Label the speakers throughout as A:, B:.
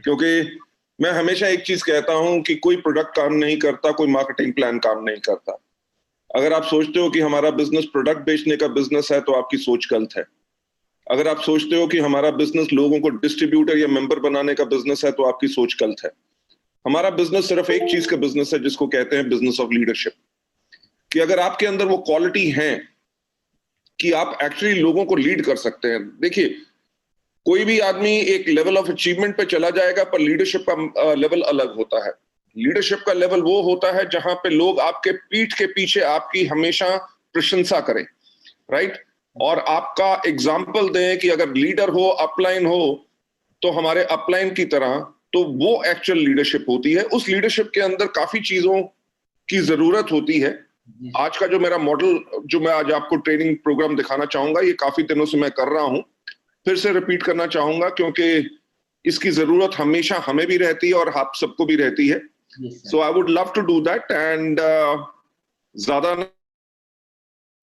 A: क्योंकि मैं हमेशा एक चीज कहता हूं कि कोई प्रोडक्ट काम नहीं करता, कोई मार्केटिंग प्लान काम नहीं करता। अगर आप सोचते हो कि हमारा बिजनेस प्रोडक्ट बेचने का बिजनेस है तो आपकी सोच गलत है। अगर आप सोचते हो कि हमारा बिजनेस लोगों को डिस्ट्रीब्यूटर या मेंबर बनाने का बिजनेस है तो आपकी सोच गलत है। हमारा बिजनेस सिर्फ एक चीज का बिजनेस है जिसको कहते हैं बिजनेस ऑफ लीडरशिप। कि अगर आपके अंदर वो क्वालिटी है कि आप एक्चुअली लोगों को लीड कर सकते हैं। देखिए, कोई भी आदमी एक लेवल ऑफ अचीवमेंट पे चला जाएगा, पर लीडरशिप का लेवल अलग होता है। लीडरशिप का लेवल वो होता है जहां पे लोग आपके पीठ के पीछे आपकी हमेशा प्रशंसा करें, राइट, और आपका एग्जाम्पल दें कि अगर लीडर हो, अपलाइन हो, तो हमारे अपलाइन की तरह, तो वो एक्चुअल लीडरशिप होती है। उस लीडरशिप के अंदर काफी चीजों की जरूरत होती है। आज का जो मेरा मॉडल, जो मैं आज आपको ट्रेनिंग प्रोग्राम दिखाना चाहूंगा, ये काफी दिनों से मैं कर रहा हूं, फिर से रिपीट करना चाहूंगा क्योंकि इसकी जरूरत हमेशा हमें भी रहती है और आप सबको भी रहती है। So I would love to do that and ज्यादा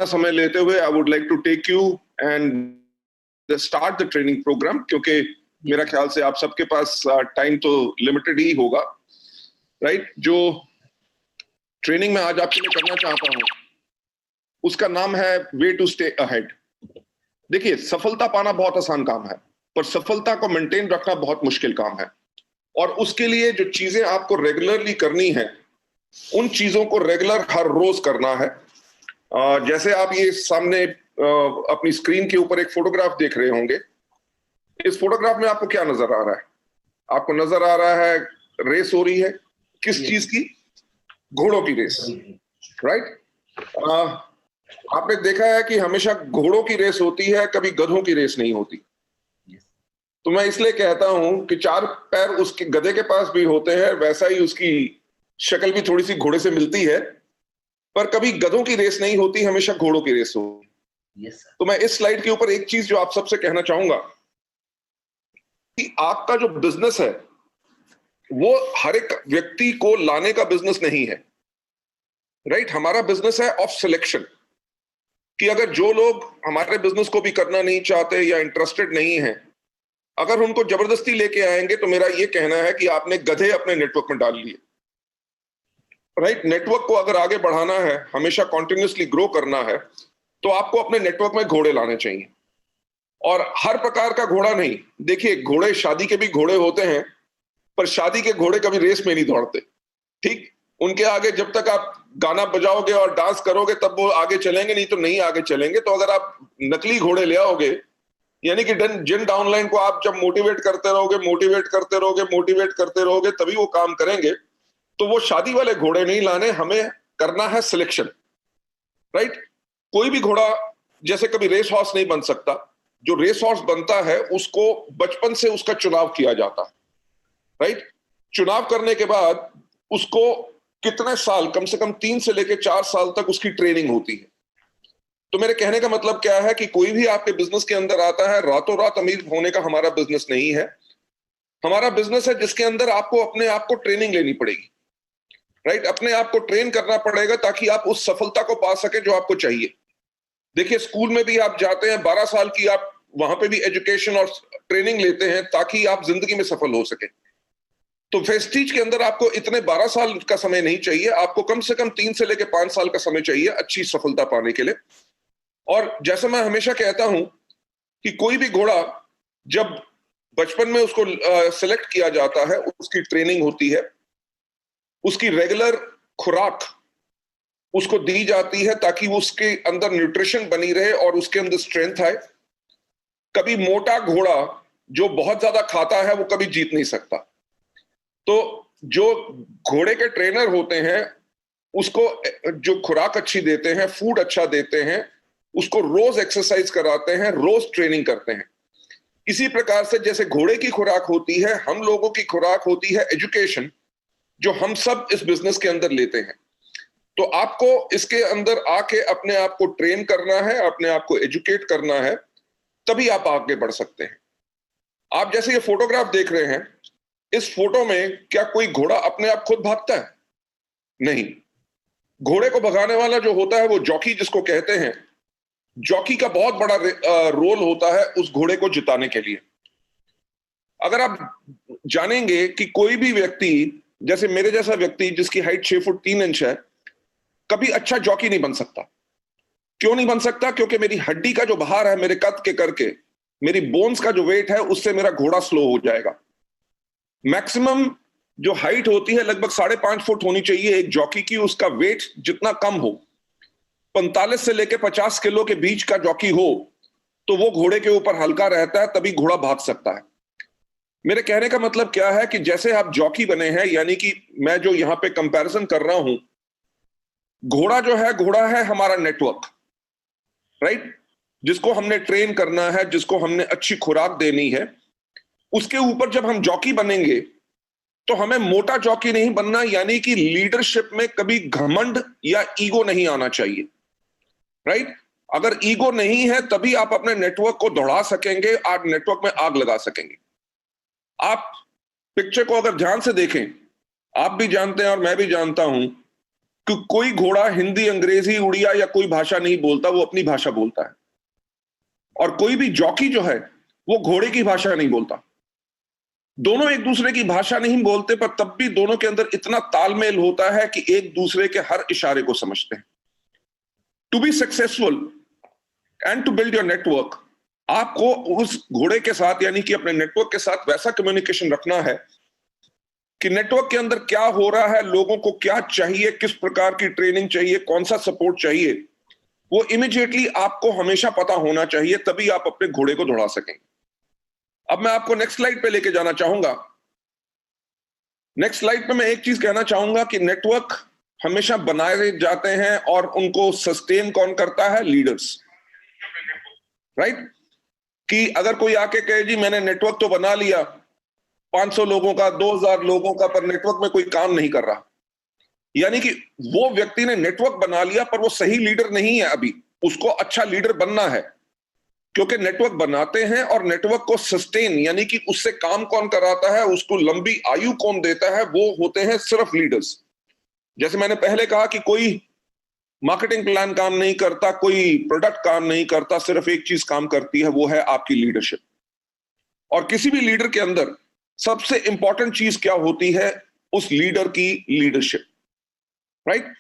A: समय लेते हुए I would like to take you and start the training program, क्योंकि मेरा ख्याल से आप सबके पास टाइम तो लिमिटेड ही होगा, राइट। जो ट्रेनिंग में आज आपके लिए करना चाहता हूं उसका नाम है वे टू स्टे अहेड। देखिए, सफलता पाना बहुत आसान काम है, पर सफलता को मेंटेन रखना बहुत मुश्किल काम है। और उसके लिए जो चीजें आपको रेगुलरली करनी है, उन चीजों को रेगुलर हर रोज करना है। जैसे आप ये सामने अपनी स्क्रीन के ऊपर एक फोटोग्राफ देख रहे होंगे। इस फोटोग्राफ में आपको क्या नजर आ रहा है? आपको नजर आ रहा है रेस हो रही है। किस चीज की? घोड़ों की रेस, राइट। आपने देखा है कि हमेशा घोड़ों की रेस होती है, कभी गधों की रेस नहीं होती। तो मैं इसलिए कहता हूं कि चार पैर उसके गधे के पास भी होते हैं, वैसा ही उसकी शक्ल भी थोड़ी सी घोड़े से मिलती है, पर कभी गधों की रेस नहीं होती, हमेशा घोड़ों की रेस होती। तो मैं इस स्लाइड के ऊपर एक चीज जो आप सबसे कहना चाहूंगा कि आपका जो बिजनेस है वो हर एक व्यक्ति को लाने का बिजनेस नहीं है, राइट। हमारा बिजनेस है ऑफ सिलेक्शन, कि अगर जो लोग हमारे बिजनेस को भी करना नहीं चाहते या इंटरेस्टेड नहीं है, अगर उनको जबरदस्ती लेके आएंगे तो मेरा ये कहना है कि आपने गधे अपने नेटवर्क में डाल लिए, राइट। नेटवर्क को अगर आगे बढ़ाना है, हमेशा कॉन्टिन्यूसली ग्रो करना है, तो आपको अपने नेटवर्क में घोड़े लाने चाहिए। और हर प्रकार का घोड़ा नहीं। देखिए, घोड़े, शादी के भी घोड़े होते हैं, पर शादी के घोड़े कभी रेस में नहीं दौड़ते, ठीक। उनके आगे जब तक आप गाना बजाओगे और डांस करोगे तब वो आगे चलेंगे, नहीं तो नहीं आगे चलेंगे। तो अगर आप नकली घोड़े ले आओगे, यानी कि जिन डाउनलाइन को आप जब मोटिवेट करते रहोगे, मोटिवेट करते रहोगे, मोटिवेट करते रहोगे, तभी वो काम करेंगे। तो वो शादी वाले घोड़े नहीं लाने, हमें करना है सिलेक्शन, राइट। कोई भी घोड़ा जैसे कभी रेस हॉर्स नहीं बन सकता। जो रेस हॉर्स बनता है उसको बचपन से उसका चुनाव किया जाता है, राइट। चुनाव करने के बाद उसको कितने साल, कम से कम 3 से लेकर 4 साल तक उसकी ट्रेनिंग होती है। तो मेरे कहने का मतलब क्या है कि कोई भी आपके बिजनेस के अंदर आता है, रातों रात अमीर होने का हमारा बिजनेस नहीं है। हमारा बिजनेस है जिसके अंदर आपको अपने आप को ट्रेनिंग लेनी पड़ेगी, राइट। अपने आप को ट्रेन करना पड़ेगा ताकि आप उस सफलता को पा सके जो आपको चाहिए। देखिए, स्कूल में भी आप जाते हैं, 12 साल की आप वहां पे भी एजुकेशन और ट्रेनिंग लेते हैं ताकि आप जिंदगी में सफल हो सके। तो वेस्टीज के अंदर आपको इतने 12 साल का समय नहीं चाहिए, आपको कम से कम 3 से लेकर 5 साल का समय चाहिए अच्छी सफलता पाने के लिए। और जैसे मैं हमेशा कहता हूं कि कोई भी घोड़ा जब बचपन में उसको सिलेक्ट किया जाता है, उसकी ट्रेनिंग होती है, उसकी रेगुलर खुराक उसको दी जाती है ताकि वो उसके अंदर न्यूट्रिशन बनी रहे और उसके अंदर स्ट्रेंथ आए। कभी मोटा घोड़ा जो बहुत ज्यादा खाता है वो कभी जीत नहीं सकता। तो जो घोड़े के ट्रेनर होते हैं उसको जो खुराक अच्छी देते हैं, फूड अच्छा देते हैं, उसको रोज एक्सरसाइज कराते हैं, रोज ट्रेनिंग करते हैं। इसी प्रकार से जैसे घोड़े की खुराक होती है, हम लोगों की खुराक होती है एजुकेशन, जो हम सब इस बिजनेस के अंदर लेते हैं। तो आपको इसके अंदर आके अपने आप को ट्रेन करना है, अपने आप को एजुकेट करना है, तभी आप आगे बढ़ सकते हैं। आप जैसे ये फोटोग्राफ देख रहे हैं, इस फोटो में क्या कोई घोड़ा अपने आप खुद भागता है? नहीं। घोड़े को भगाने वाला जो होता है वो जॉकी जिसको कहते हैं, जॉकी का बहुत बड़ा रोल होता है उस घोड़े को जिताने के लिए। अगर आप जानेंगे कि कोई भी व्यक्ति, जैसे मेरे जैसा व्यक्ति जिसकी हाइट 6 फुट 3 इंच है, कभी अच्छा जॉकी नहीं बन सकता। क्यों नहीं बन सकता? क्योंकि मेरी हड्डी का जो भार है मेरे कद के करके, मेरी बोन्स का जो वेट है उससे मेरा घोड़ा स्लो हो जाएगा। मैक्सिमम जो हाइट होती है लगभग 5.5 फुट होनी चाहिए एक जॉकी की, उसका वेट जितना कम हो, 45 से लेकर 50 किलो के बीच का जॉकी हो, तो वो घोड़े के ऊपर हल्का रहता है, तभी घोड़ा भाग सकता है। मेरे कहने का मतलब क्या है कि जैसे आप जॉकी बने हैं, यानी कि मैं जो यहां पे कंपैरिजन कर रहा हूं, घोड़ा है हमारा नेटवर्क, राइट? जिसको हमने ट्रेन करना है, जिसको हमने अच्छी खुराक देनी है, उसके ऊपर जब हम जॉकी बनेंगे तो हमें मोटा जॉकी नहीं बनना, यानी कि लीडरशिप में कभी घमंड या ईगो नहीं आना चाहिए, राइट? अगर ईगो नहीं है तभी आप अपने नेटवर्क को दौड़ा सकेंगे, आप नेटवर्क में आग लगा सकेंगे। आप पिक्चर को अगर ध्यान से देखें, आप भी जानते हैं और मैं भी जानता हूं कि कोई घोड़ा हिंदी, अंग्रेजी, उड़िया या कोई भाषा नहीं बोलता, वो अपनी भाषा बोलता है। और कोई भी जॉकी जो है वो घोड़े की भाषा नहीं बोलता। दोनों एक दूसरे की भाषा नहीं बोलते, पर तब भी दोनों के अंदर इतना तालमेल होता है कि एक दूसरे के हर इशारे को समझते हैं। To be successful and to build your network, आपको उस घोड़े के साथ, यानी कि अपने नेटवर्क के साथ वैसा कम्युनिकेशन रखना है कि नेटवर्क के अंदर क्या हो रहा है, लोगों को क्या चाहिए, किस प्रकार की ट्रेनिंग चाहिए, कौन सा सपोर्ट चाहिए, वो इमीडिएटली आपको हमेशा पता होना चाहिए, तभी आप अपने घोड़े को दौड़ा सकेंगे। अब मैं आपको नेक्स्ट स्लाइड पे लेके जाना चाहूंगा। नेक्स्ट स्लाइड पे मैं एक चीज कहना चाहूंगा कि नेटवर्क हमेशा बनाए जाते हैं और उनको सस्टेन कौन करता है? Leaders, right? कि अगर कोई आके कहे जी मैंने नेटवर्क तो बना लिया 500 लोगों का, 2000 लोगों का, पर नेटवर्क में कोई काम नहीं कर रहा, यानी कि वो व्यक्ति ने नेटवर्क बना लिया पर वो सही लीडर नहीं है। अभी उसको अच्छा लीडर बनना है, क्योंकि नेटवर्क बनाते हैं और नेटवर्क को सस्टेन, यानी कि उससे काम कौन कराता है, उसको लंबी आयु कौन देता है, वो होते हैं सिर्फ लीडर्स। जैसे मैंने पहले कहा कि कोई मार्केटिंग प्लान काम नहीं करता, कोई प्रोडक्ट काम नहीं करता, सिर्फ एक चीज काम करती है, वो है आपकी लीडरशिप। और किसी भी लीडर के अंदर सबसे इंपॉर्टेंट चीज क्या होती है? उस लीडर की लीडरशिप, राइट?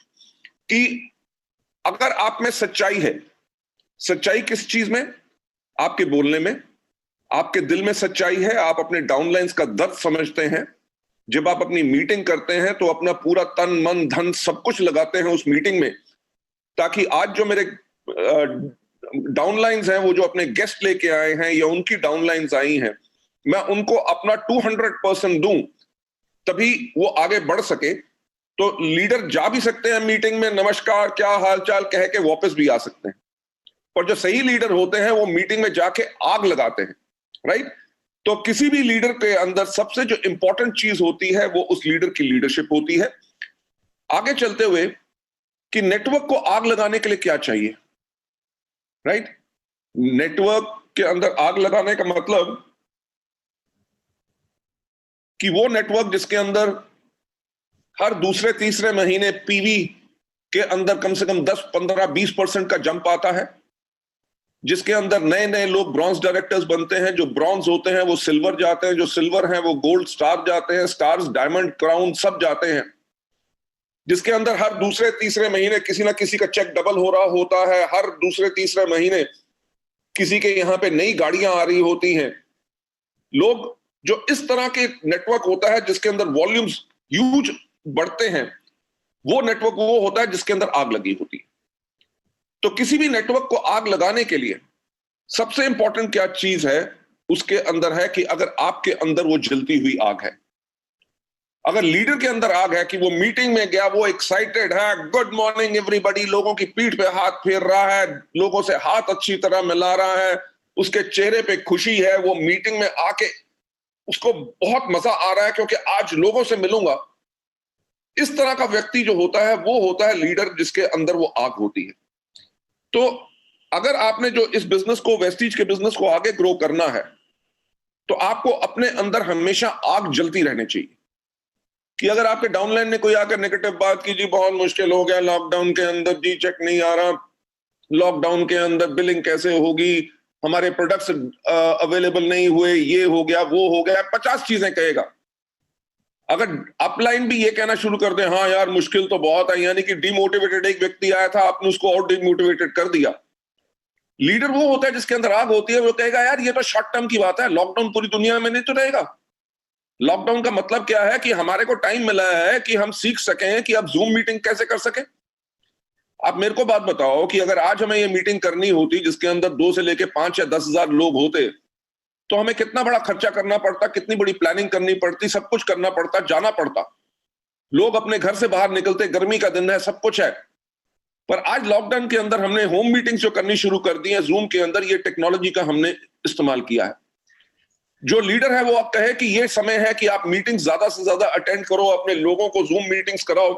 A: कि अगर आप में सच्चाई है, सच्चाई किस चीज में? आपके बोलने में, आपके दिल में सच्चाई है, आप अपने डाउनलाइंस का दर्द समझते हैं। जब आप अपनी मीटिंग करते हैं तो अपना पूरा तन मन धन सब कुछ लगाते हैं उस मीटिंग में, ताकि आज जो मेरे डाउनलाइंस हैं, वो जो अपने गेस्ट लेके आए हैं या उनकी डाउनलाइंस आई हैं, मैं उनको अपना 200% दूं, तभी वो आगे बढ़ सके। तो लीडर जा भी सकते हैं मीटिंग में, नमस्कार, क्या हालचाल कह के वापस भी आ सकते हैं, पर जो सही लीडर होते हैं वो मीटिंग में जाके आग लगाते हैं, राइट? तो किसी भी लीडर के अंदर सबसे जो इंपॉर्टेंट चीज होती है वो उस लीडर की लीडरशिप होती है। आगे चलते हुए कि नेटवर्क को आग लगाने के लिए क्या चाहिए, राइट? नेटवर्क के अंदर आग लगाने का मतलब कि वो नेटवर्क जिसके अंदर हर दूसरे तीसरे महीने पीवी के अंदर कम से कम 10, 15, 20% का जंप आता है, जिसके अंदर नए नए लोग ब्रॉन्ज डायरेक्टर्स बनते हैं, जो ब्रॉन्ज होते हैं वो सिल्वर जाते हैं, जो सिल्वर हैं वो गोल्ड स्टार जाते हैं, स्टार्स डायमंड क्राउन सब जाते हैं, जिसके अंदर हर दूसरे तीसरे महीने किसी ना किसी का चेक डबल हो रहा होता है, हर दूसरे तीसरे महीने किसी के यहां पे नई गाड़ियां आ रही होती हैं। लोग जो इस तरह के नेटवर्क होता है जिसके अंदर वॉल्यूम्स ह्यूज बढ़ते हैं, वो नेटवर्क वो होता है जिसके अंदर आग लगी होती है। तो किसी भी नेटवर्क को आग लगाने के लिए सबसे इंपॉर्टेंट क्या चीज है उसके अंदर है कि अगर आपके अंदर वो जलती हुई आग है, अगर लीडर के अंदर आग है कि वो मीटिंग में गया, वो एक्साइटेड है, गुड मॉर्निंग एवरीबॉडी, लोगों की पीठ पे हाथ फेर रहा है, लोगों से हाथ अच्छी तरह मिला रहा है, उसके चेहरे पे खुशी है, वो मीटिंग में आके उसको बहुत मजा आ रहा है क्योंकि आज लोगों से मिलूंगा, इस तरह का व्यक्ति जो होता है वो होता है लीडर जिसके अंदर वो आग होती है। तो अगर आपने जो इस बिजनेस को, वेस्टीज के बिजनेस को आगे ग्रो करना है, तो आपको अपने अंदर हमेशा आग जलती रहनी चाहिए। कि अगर आपके डाउनलाइन ने कोई आकर नेगेटिव बात की, जी बहुत मुश्किल हो गया लॉकडाउन के अंदर, जी चेक नहीं आ रहा, लॉकडाउन के अंदर बिलिंग कैसे होगी, हमारे प्रोडक्ट्स अवेलेबल नहीं हुए, ये हो गया वो हो गया, 50 चीजें कहेगा, अगर अपलाइन भी ये कहना शुरू कर दे, हाँ यार मुश्किल तो बहुत है, यानी कि डिमोटिवेटेड एक व्यक्ति आया था, आपने उसको और डिमोटिवेटेड कर दिया। लीडर वो होता है जिसके अंदर आग होती है, वो कहेगा यार ये तो शॉर्ट टर्म की बात है, लॉकडाउन पूरी दुनिया में नहीं तो रहेगा। लॉकडाउन का मतलब क्या है कि हमारे को टाइम मिला है कि हम सीख सकें कि अब जूम मीटिंग कैसे कर सकें। आप मेरे को बात बताओ कि अगर आज हमें ये मीटिंग करनी होती जिसके अंदर 2 से लेके 5 या 10,000 लोग होते, तो हमें कितना बड़ा खर्चा करना पड़ता, कितनी बड़ी प्लानिंग करनी पड़ती, सब कुछ करना पड़ता, जाना पड़ता, लोग अपने घर से बाहर निकलते, गर्मी का दिन है, सब कुछ है। पर आज लॉकडाउन के अंदर हमने होम मीटिंग्स जो करनी शुरू कर दी है, जूम के अंदर ये टेक्नोलॉजी का हमने इस्तेमाल किया है। जो लीडर है वो आप कहे कि ये समय है कि आप मीटिंग ज्यादा से ज्यादा अटेंड करो, अपने लोगों को जूम मीटिंग्स कराओ,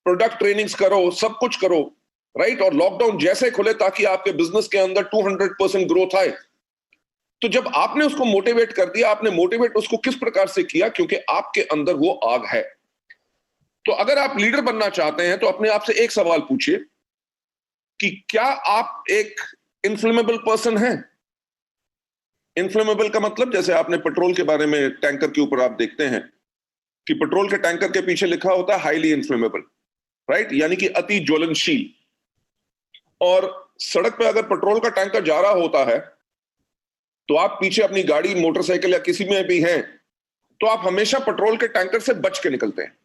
A: प्रोडक्ट ट्रेनिंग्स करो, सब कुछ करो, राइट। और लॉकडाउन जैसे खुले ताकि आपके बिजनेस के अंदर 200% ग्रोथ आए। तो जब आपने उसको मोटिवेट कर दिया, आपने मोटिवेट उसको किस प्रकार से किया, क्योंकि आपके अंदर वो आग है। तो अगर आप लीडर बनना चाहते हैं तो अपने आप से एक सवाल पूछिए कि क्या आप एक इन्फ्लेमेबल पर्सन हैं। इन्फ्लेमेबल का मतलब, जैसे आपने पेट्रोल के बारे में टैंकर के ऊपर आप देखते हैं कि पेट्रोल के टैंकर के पीछे लिखा होता है हाईली इन्फ्लेमेबल, राइट, यानी कि अति ज्वलनशील। और सड़क पे अगर पेट्रोल का टैंकर जा रहा होता है तो आप पीछे अपनी गाड़ी, मोटरसाइकिल या किसी में भी हैं, तो आप हमेशा पेट्रोल के टैंकर से बच के निकलते हैं।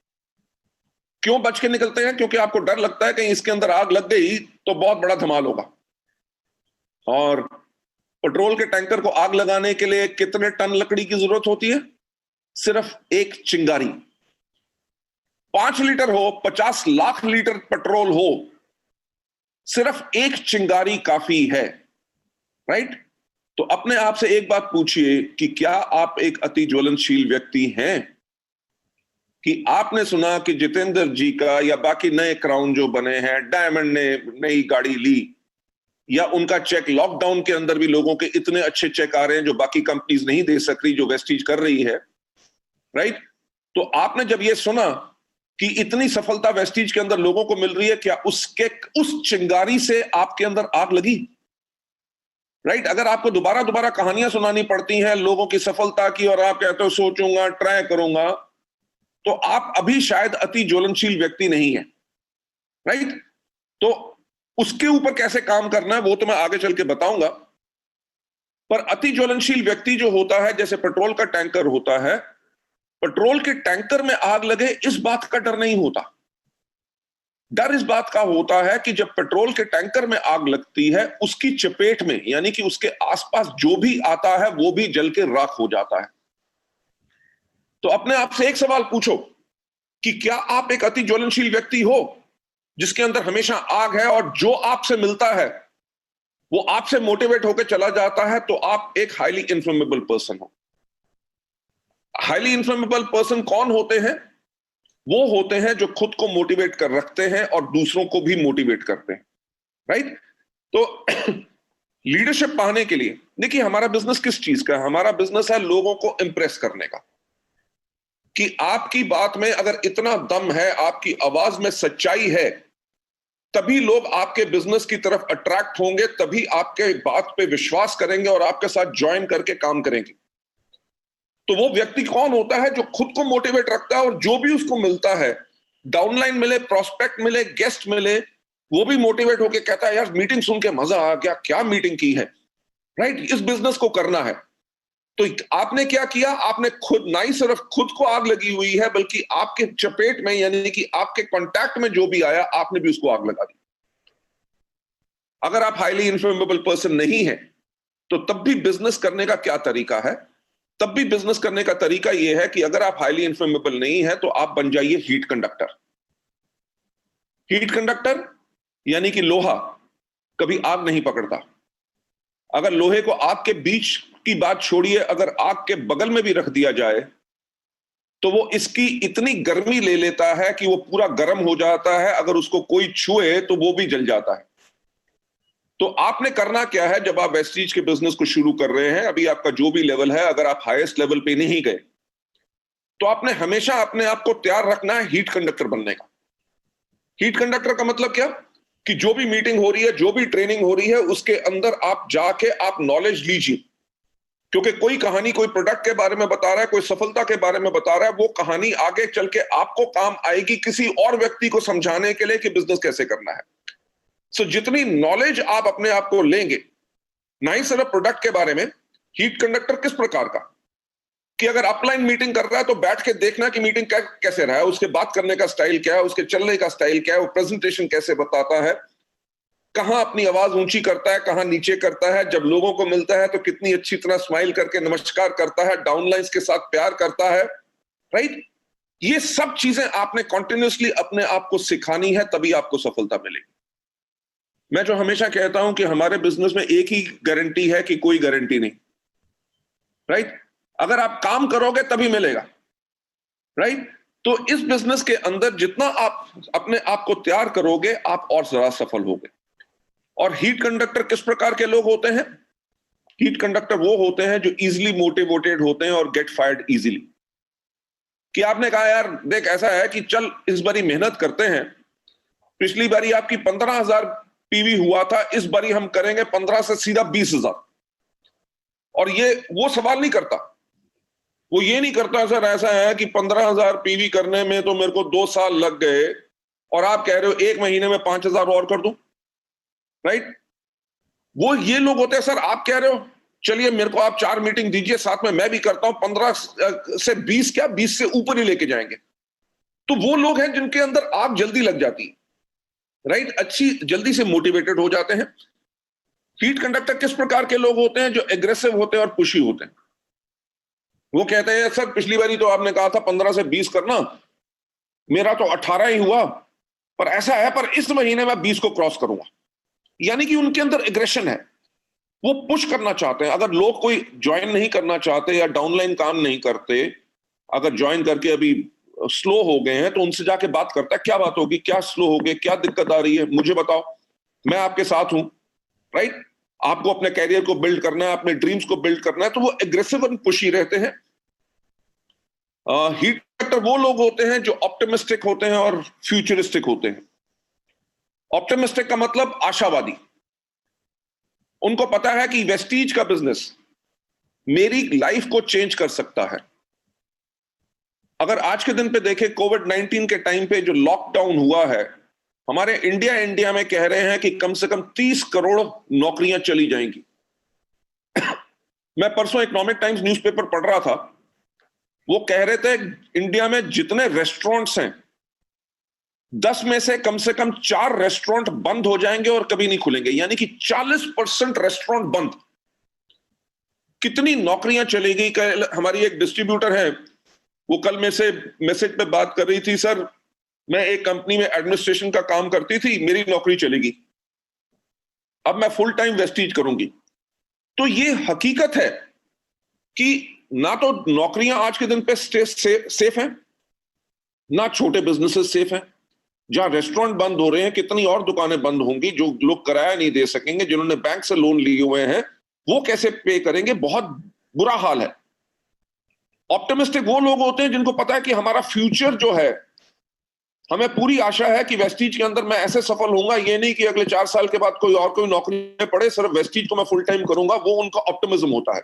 A: क्यों बच के निकलते हैं? क्योंकि आपको डर लगता है कहीं इसके अंदर आग लग गई तो बहुत बड़ा धमाल होगा। और पेट्रोल के टैंकर को आग लगाने के लिए कितने टन लकड़ी की जरूरत होती है? सिर्फ एक चिंगारी। 5 लीटर हो, 50 लाख लीटर पेट्रोल हो, सिर्फ एक चिंगारी काफी है, राइट। तो अपने आप से एक बात पूछिए कि क्या आप एक अति ज्वलनशील व्यक्ति हैं? कि आपने सुना कि जितेंद्र जी का या बाकी नए क्राउन जो बने हैं, डायमंड ने नई गाड़ी ली, या उनका चेक, लॉकडाउन के अंदर भी लोगों के इतने अच्छे चेक आ रहे हैं जो बाकी कंपनीज नहीं दे सक रही, जो वेस्टीज कर रही है, राइट। तो आपने जब ये सुना कि इतनी सफलता वेस्टीज के अंदर लोगों को मिल रही है, क्या उसके उस चिंगारी से आपके अंदर आग लगी? राइट। अगर आपको दोबारा दोबारा कहानियां सुनानी पड़ती हैं लोगों की सफलता की और आप कहते हो सोचूंगा, ट्राई करूंगा, तो आप अभी शायद अति ज्वलनशील व्यक्ति नहीं है, राइट। तो उसके ऊपर कैसे काम करना है वो तो मैं आगे चल के बताऊंगा। पर अति ज्वलनशील व्यक्ति जो होता है, जैसे पेट्रोल का टैंकर होता है, पेट्रोल के टैंकर में आग लगे इस बात का डर नहीं होता। डर इस बात का होता है कि जब पेट्रोल के टैंकर में आग लगती है, उसकी चपेट में, यानी कि उसके आसपास जो भी आता है वो भी जल के राख हो जाता है। तो अपने आप से एक सवाल पूछो कि क्या आप एक अति ज्वलनशील व्यक्ति हो जिसके अंदर हमेशा आग है, और जो आपसे मिलता है वो आपसे मोटिवेट होकर चला जाता है, तो आप एक हाईली इन्फ्लेमेबल पर्सन हो। हाईली इन्फ्लेमेबल पर्सन कौन होते हैं? वो होते हैं जो खुद को मोटिवेट कर रखते हैं और दूसरों को भी मोटिवेट करते हैं, राइट। तो लीडरशिप पाने के लिए, देखिए हमारा बिजनेस किस चीज का है? हमारा बिजनेस है लोगों को इंप्रेस करने का। कि आपकी बात में अगर इतना दम है, आपकी आवाज में सच्चाई है, तभी लोग आपके बिजनेस की तरफ अट्रैक्ट होंगे, तभी आपके बात पे विश्वास करेंगे और आपके साथ ज्वाइन करके काम करेंगे। तो वो व्यक्ति कौन होता है? जो खुद को मोटिवेट रखता है और जो भी उसको मिलता है, डाउनलाइन मिले, प्रोस्पेक्ट मिले, गेस्ट मिले, वो भी मोटिवेट होके कहता है यार मीटिंग सुन के मजा आ गया, क्या मीटिंग की है, राइट। इस बिजनेस को करना है। तो आपने क्या किया? आपने खुद, ना ही सिर्फ खुद को आग लगी हुई है, बल्कि आपके चपेट में, यानी कि आपके कांटेक्ट में जो भी आया, आपने भी उसको आग लगा दी। अगर आप हाईली इन्फ्लेमेबल पर्सन नहीं है तो तब भी बिजनेस करने का क्या तरीका है? तब भी बिजनेस करने का तरीका यह है कि अगर आप हाईली इन्फ्लेमेबल नहीं है तो आप बन जाइए हीट कंडक्टर। हीट कंडक्टर यानी कि लोहा कभी आग नहीं पकड़ता। अगर लोहे को आग के बीच की बात छोड़िए, अगर आग के बगल में भी रख दिया जाए तो वो इसकी इतनी गर्मी ले लेता है कि वो पूरा गर्म हो जाता है, अगर उसको कोई छुए तो वो भी जल जाता है। तो आपने करना क्या है? जब आप वेस्टीज के बिजनेस को शुरू कर रहे हैं, अभी आपका जो भी लेवल है, अगर आप हाईएस्ट लेवल पे नहीं गए तो आपने हमेशा अपने आप को तैयार रखना है हीट कंडक्टर बनने का। हीट कंडक्टर का मतलब क्या? कि जो भी मीटिंग हो रही है, जो भी ट्रेनिंग हो रही है, उसके अंदर आप जाके आप नॉलेज लीजिए। क्योंकि कोई कहानी कोई प्रोडक्ट के बारे में बता रहा है, कोई सफलता के बारे में बता रहा है, वो कहानी आगे चल के आपको काम आएगी किसी और व्यक्ति को समझाने के लिए कि बिजनेस कैसे करना है। सो जितनी नॉलेज आप अपने आप को लेंगे, ना ही सिर्फ प्रोडक्ट के बारे में, हीट कंडक्टर किस प्रकार का, कि अगर अपलाइन मीटिंग कर रहा है तो बैठ के देखना कि मीटिंग कैसे रहा है, उसके बात करने का स्टाइल क्या है, उसके चलने का स्टाइल क्या है, वो प्रेजेंटेशन कैसे बताता है, कहां अपनी आवाज ऊंची करता है, कहां नीचे करता है, जब लोगों को मिलता है तो कितनी अच्छी तरह स्माइल करके नमस्कार करता है, डाउनलाइंस के साथ प्यार करता है, राइट। ये सब चीजें आपने कॉन्टिन्यूसली अपने आप को सिखानी है, तभी आपको सफलता मिलेगी। मैं जो हमेशा कहता हूं कि हमारे बिजनेस में एक ही गारंटी है कि कोई गारंटी नहीं, राइट। अगर आप काम करोगे तभी मिलेगा, राइट। तो इस बिजनेस के अंदर जितना आप अपने आप को तैयार करोगे, आप और ज्यादा सफल होगे। और हीट कंडक्टर किस प्रकार के लोग होते हैं? हीट कंडक्टर वो होते हैं जो इजीली मोटिवेटेड होते हैं और गेट फायर्ड इजीली। कि आपने कहा यार देख ऐसा है कि चल इस बारी मेहनत करते हैं, पिछली बारी आपकी 15,000 पीवी हुआ था, इस बारी हम करेंगे 15 से सीधा 20,000। और ये वो सवाल नहीं करता, वो ये नहीं करता सर ऐसा है कि 15,000 पीवी करने में तो मेरे को 2 साल लग गए और आप कह रहे हो 1 महीने में 5,000 और कर दूं, राइट। वो ये लोग होते हैं, सर आप कह रहे हो चलिए मेरे को आप 4 मीटिंग दीजिए, साथ में मैं भी करता हूं, 15 से 20 क्या 20 से ऊपर ही लेके जाएंगे। तो वो लोग हैं जिनके अंदर आग जल्दी लग जाती है, राइट, अच्छी जल्दी से मोटिवेटेड हो जाते हैं। हीट कंडक्टर किस प्रकार के लोग होते हैं? जो एग्रेसिव होते हैं और पुशी होते हैं। वो कहते हैं सर पिछली बारी तो आपने कहा था 15 से 20 करना, मेरा तो 18 ही हुआ, पर ऐसा है पर इस महीने में 20 को क्रॉस करूंगा। यानी कि उनके अंदर एग्रेशन है, वो पुश करना चाहते हैं। अगर लोग कोई ज्वाइन नहीं करना चाहते या डाउनलाइन काम नहीं करते, अगर ज्वाइन करके अभी स्लो हो गए हैं, तो उनसे जाके बात करता है, क्या बात होगी, क्या स्लो हो गए, क्या दिक्कत आ रही है, मुझे बताओ, मैं आपके साथ हूं, राइट। आपको अपने कैरियर को बिल्ड करना है, अपने ड्रीम्स को बिल्ड करना है, तो वो एग्रेसिव और पुशी रहते हैं। हीट कंडक्टर वो लोग होते हैं जो ऑप्टिमिस्टिक होते हैं और फ्यूचरिस्टिक होते हैं। ऑप्टिमिस्टिक का मतलब आशावादी। उनको पता है कि वेस्टीज का बिजनेस मेरी लाइफ को चेंज कर सकता है। अगर आज के दिन पे देखें, कोविड-19 के टाइम पे जो लॉकडाउन हुआ है, हमारे इंडिया में कह रहे हैं कि कम से कम 30 करोड़ नौकरियां चली जाएंगी। मैं परसों इकोनॉमिक टाइम्स न्यूज़पेपर पढ़ रहा था, वो कह रहे थे इंडिया में जितने रेस्टोरेंट्स हैं, 10 में से कम 4 रेस्टोरेंट बंद हो जाएंगे और कभी नहीं खुलेंगे। यानी कि 40% रेस्टोरेंट बंद। कितनी नौकरियां चलेगी? कल हमारी एक डिस्ट्रीब्यूटर है, वो कल में से मैसेज पे बात कर रही थी, सर मैं एक कंपनी में एडमिनिस्ट्रेशन का काम करती थी, मेरी नौकरी चलेगी, अब मैं फुल टाइम वेस्टीज करूंगी। तो ये हकीकत है कि ना तो नौकरियां आज के दिन पे सेफ हैं, ना छोटे बिजनेसेस सेफ हैं। जहां रेस्टोरेंट बंद हो रहे हैं, कितनी और दुकानें बंद होंगी, जो लोग किराया नहीं दे सकेंगे, जिन्होंने बैंक से लोन लिए हुए हैं, वो कैसे पे करेंगे? बहुत बुरा हाल है। ऑप्टिमिस्टिक वो लोग होते हैं जिनको पता है कि हमारा फ्यूचर जो है, हमें पूरी आशा है कि वेस्टीज के अंदर मैं ऐसे सफल होऊंगा, ये नहीं कि अगले 4 साल के बाद कोई नौकरी पड़े, सिर्फ वेस्टीज को मैं फुल टाइम करूंगा। वो उनका ऑप्टिमिज्म होता है।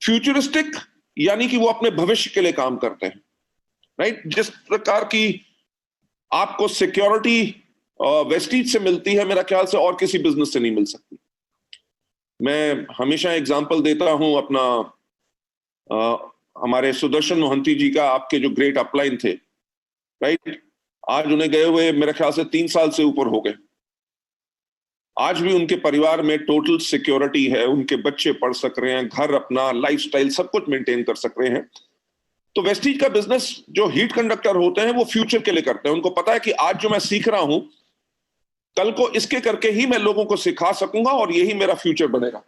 A: फ्यूचरिस्टिक यानी कि वो अपने भविष्य के लिए काम करते हैं, राइट। जिस प्रकार की आपको सिक्योरिटी वेस्टीज से मिलती है, मेरा ख्याल से और किसी बिजनेस से नहीं मिल सकती। मैं हमेशा एग्जांपल देता हूं अपना, हमारे सुदर्शन मोहंती जी का, आपके जो ग्रेट अपलाइन थे, राइट। आज उन्हें गए हुए मेरे ख्याल से 3 साल से ऊपर हो गए। आज भी उनके परिवार में टोटल सिक्योरिटी है, उनके बच्चे पढ़ सक रहे हैं, घर, अपना लाइफस्टाइल सब कुछ मेंटेन कर सक रहे हैं। तो वेस्टीज का बिजनेस जो हीट कंडक्टर होते हैं, वो फ्यूचर के लिए करते हैं। उनको पता है कि आज जो मैं सीख रहा हूं, कल को इसके करके ही मैं लोगों को सिखा सकूंगा और यही मेरा फ्यूचर बनेगा।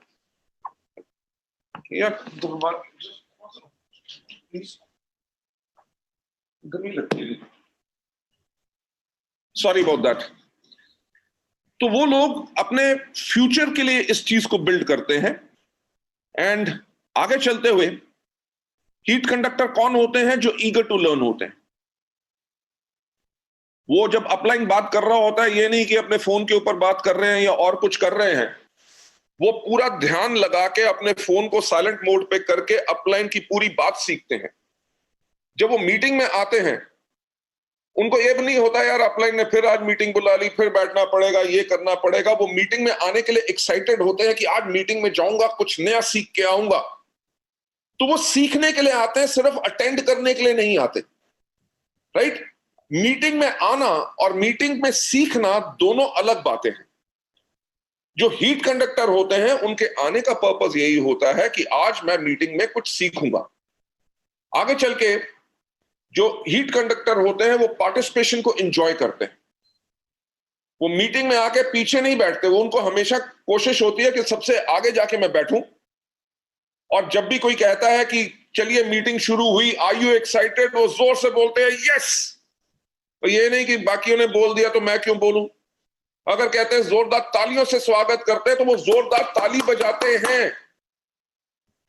A: यार सॉरी अबाउट दैट। तो वो लोग अपने फ्यूचर के लिए इस चीज को बिल्ड करते हैं। एंड आगे चलते हुए, हीट कंडक्टर कौन होते हैं? जो ईगर टू लर्न होते हैं। वो जब अपलाइन बात कर रहा होता है, ये नहीं कि अपने फोन के ऊपर बात कर रहे हैं या और कुछ कर रहे हैं, वो पूरा ध्यान लगा के अपने फोन को साइलेंट मोड पे करके अपलाइन की पूरी बात सीखते हैं। जब वो मीटिंग में आते हैं, उनको ये भी नहीं होता यार अपलाइन ने फिर आज मीटिंग बुला ली, फिर बैठना पड़ेगा, ये करना पड़ेगा। वो मीटिंग में आने के लिए एक्साइटेड होते हैं कि आज मीटिंग में जाऊंगा, कुछ नया सीख के आऊंगा। तो वो सीखने के लिए आते हैं, सिर्फ अटेंड करने के लिए नहीं आते। राइट? मीटिंग में आना और मीटिंग में सीखना दोनों अलग बातें हैं। जो हीट कंडक्टर होते हैं, उनके आने का पर्पस यही होता है कि आज मैं मीटिंग में कुछ सीखूंगा। आगे चल के जो हीट कंडक्टर होते हैं, वो पार्टिसिपेशन को एंजॉय करते हैं। वो मीटिंग में आके पीछे नहीं बैठते, वो उनको हमेशा कोशिश होती है कि सबसे आगे जाके मैं बैठूं। और जब भी कोई कहता है कि चलिए मीटिंग शुरू हुई, आर यू एक्साइटेड, वो जोर से बोलते हैं यस। तो ये नहीं कि बाकियों ने बोल दिया तो मैं क्यों बोलूं। अगर कहते हैं जोरदार तालियों से स्वागत करते हैं, तो वो जोरदार ताली बजाते हैं।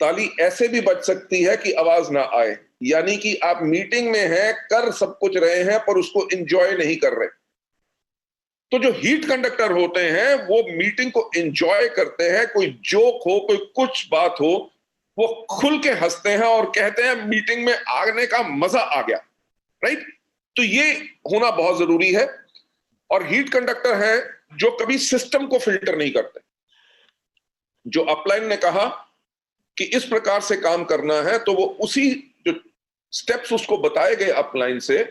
A: ताली ऐसे भी बज सकती है कि आवाज ना आए, यानी कि आप मीटिंग में हैं, कर सब कुछ रहे हैं, पर उसको एंजॉय नहीं कर रहे। तो जो हीट कंडक्टर होते हैं, वो मीटिंग को एंजॉय करते हैं। कोई जोक हो, कोई कुछ बात हो, वो खुल के हंसते हैं और कहते हैं मीटिंग में आने का मजा आ गया। राइट? तो ये होना बहुत जरूरी है। और हीट कंडक्टर है जो कभी सिस्टम को फिल्टर नहीं करते। जो अपलाइन ने कहा कि इस प्रकार से काम करना है, तो वो उसी जो स्टेप्स उसको बताए गए अपलाइन से,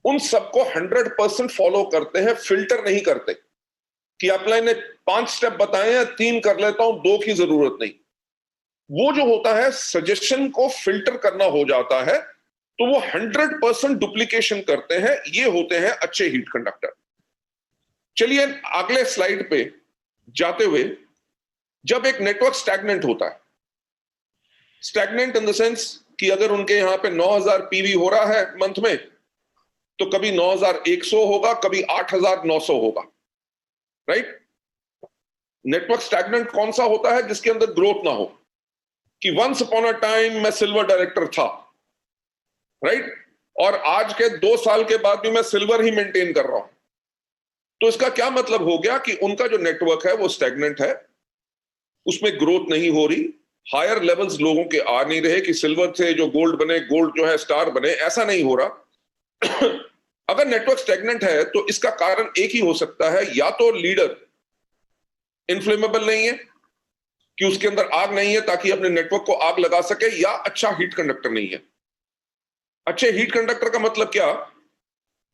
A: उन सबको 100% फॉलो करते हैं, फिल्टर नहीं करते कि अपलाइन ने 5 स्टेप बताए हैं, 3 कर लेता हूं, 2 की जरूरत नहीं। वो जो होता है, सजेशन को फिल्टर करना हो जाता है, तो वो 100% डुप्लीकेशन करते हैं। ये होते हैं अच्छे हीट कंडक्टर। चलिए अगले स्लाइड पे जाते हुए, जब एक नेटवर्क स्टैग्नेंट होता है, स्टैग्नेंट इन द सेंस कि अगर उनके यहां पे 9000 पीवी हो रहा है मंथ में, तो कभी 9100 होगा, कभी 8900 होगा। राइट? नेटवर्क स्टैग्नेंट कौन सा होता है? जिसके अंदर ग्रोथ ना हो, कि वंस अपॉन अ टाइम मैं सिल्वर डायरेक्टर था, राइट, और आज के 2 साल के बाद भी मैं सिल्वर ही मेंटेन कर रहा हूं। तो इसका क्या मतलब हो गया कि उनका जो नेटवर्क है वो स्टैग्नेंट है, उसमें ग्रोथ नहीं हो रही, हायर लेवल्स लोगों के आ नहीं रहे कि सिल्वर से जो गोल्ड बने, गोल्ड जो है स्टार बने, ऐसा नहीं हो रहा। अगर नेटवर्क स्टैग्नेंट है तो इसका कारण एक ही हो सकता है, या तो लीडर इनफ्लेमेबल नहीं है कि उसके अंदर आग नहीं है ताकि अपने नेटवर्क को आग लगा सके, या अच्छा हीट कंडक्टर नहीं है। अच्छे हीट कंडक्टर का मतलब क्या?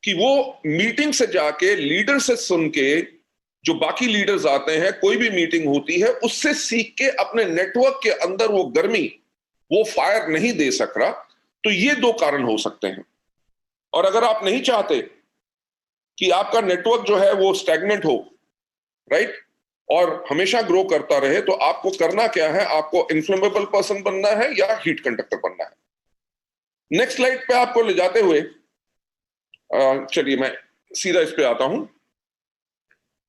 A: कि वो मीटिंग से जाके लीडर से सुन के, जो बाकी लीडर्स आते हैं, कोई भी मीटिंग होती है, उससे सीख के अपने नेटवर्क के अंदर वो गर्मी, वो फायर नहीं दे सक रहा। तो ये 2 कारण हो सकते हैं। और अगर आप नहीं चाहते कि आपका नेटवर्क जो है वो स्टैग्नेंट हो, राइट, और हमेशा ग्रो करता रहे, तो आपको करना क्या है? आपको इन्फ्लेमेबल पर्सन बनना है या हीट कंडक्टर बनना है। नेक्स्ट स्लाइड पे आपको ले जाते हुए चलिए मैं सीधा इस पे आता हूं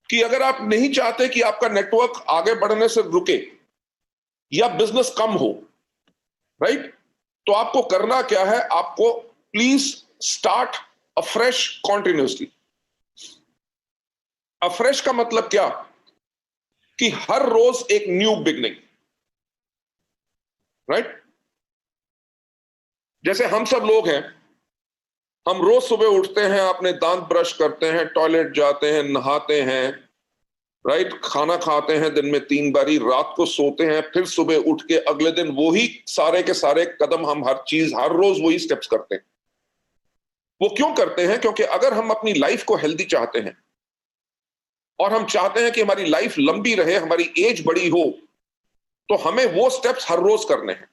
A: कि अगर आप नहीं चाहते कि आपका नेटवर्क आगे बढ़ने से रुके या बिजनेस कम हो, राइट, तो आपको करना क्या है? आपको please start afresh continuously. Afresh का मतलब क्या? कि हर रोज एक न्यू बिगनिंग। राइट? जैसे हम सब लोग हैं, हम रोज सुबह उठते हैं, अपने दांत ब्रश करते हैं, टॉयलेट जाते हैं, नहाते हैं, राइट, खाना खाते हैं दिन में 3 बारी, रात को सोते हैं, फिर सुबह उठ के अगले दिन वही सारे के सारे कदम, हम हर चीज हर रोज वही स्टेप्स करते हैं। वो क्यों करते हैं? क्योंकि अगर हम अपनी लाइफ को हेल्दी चाहते हैं और हम चाहते हैं कि हमारी लाइफ लंबी रहे, हमारी एज बड़ी हो, तो हमें वो स्टेप्स हर रोज करने हैं।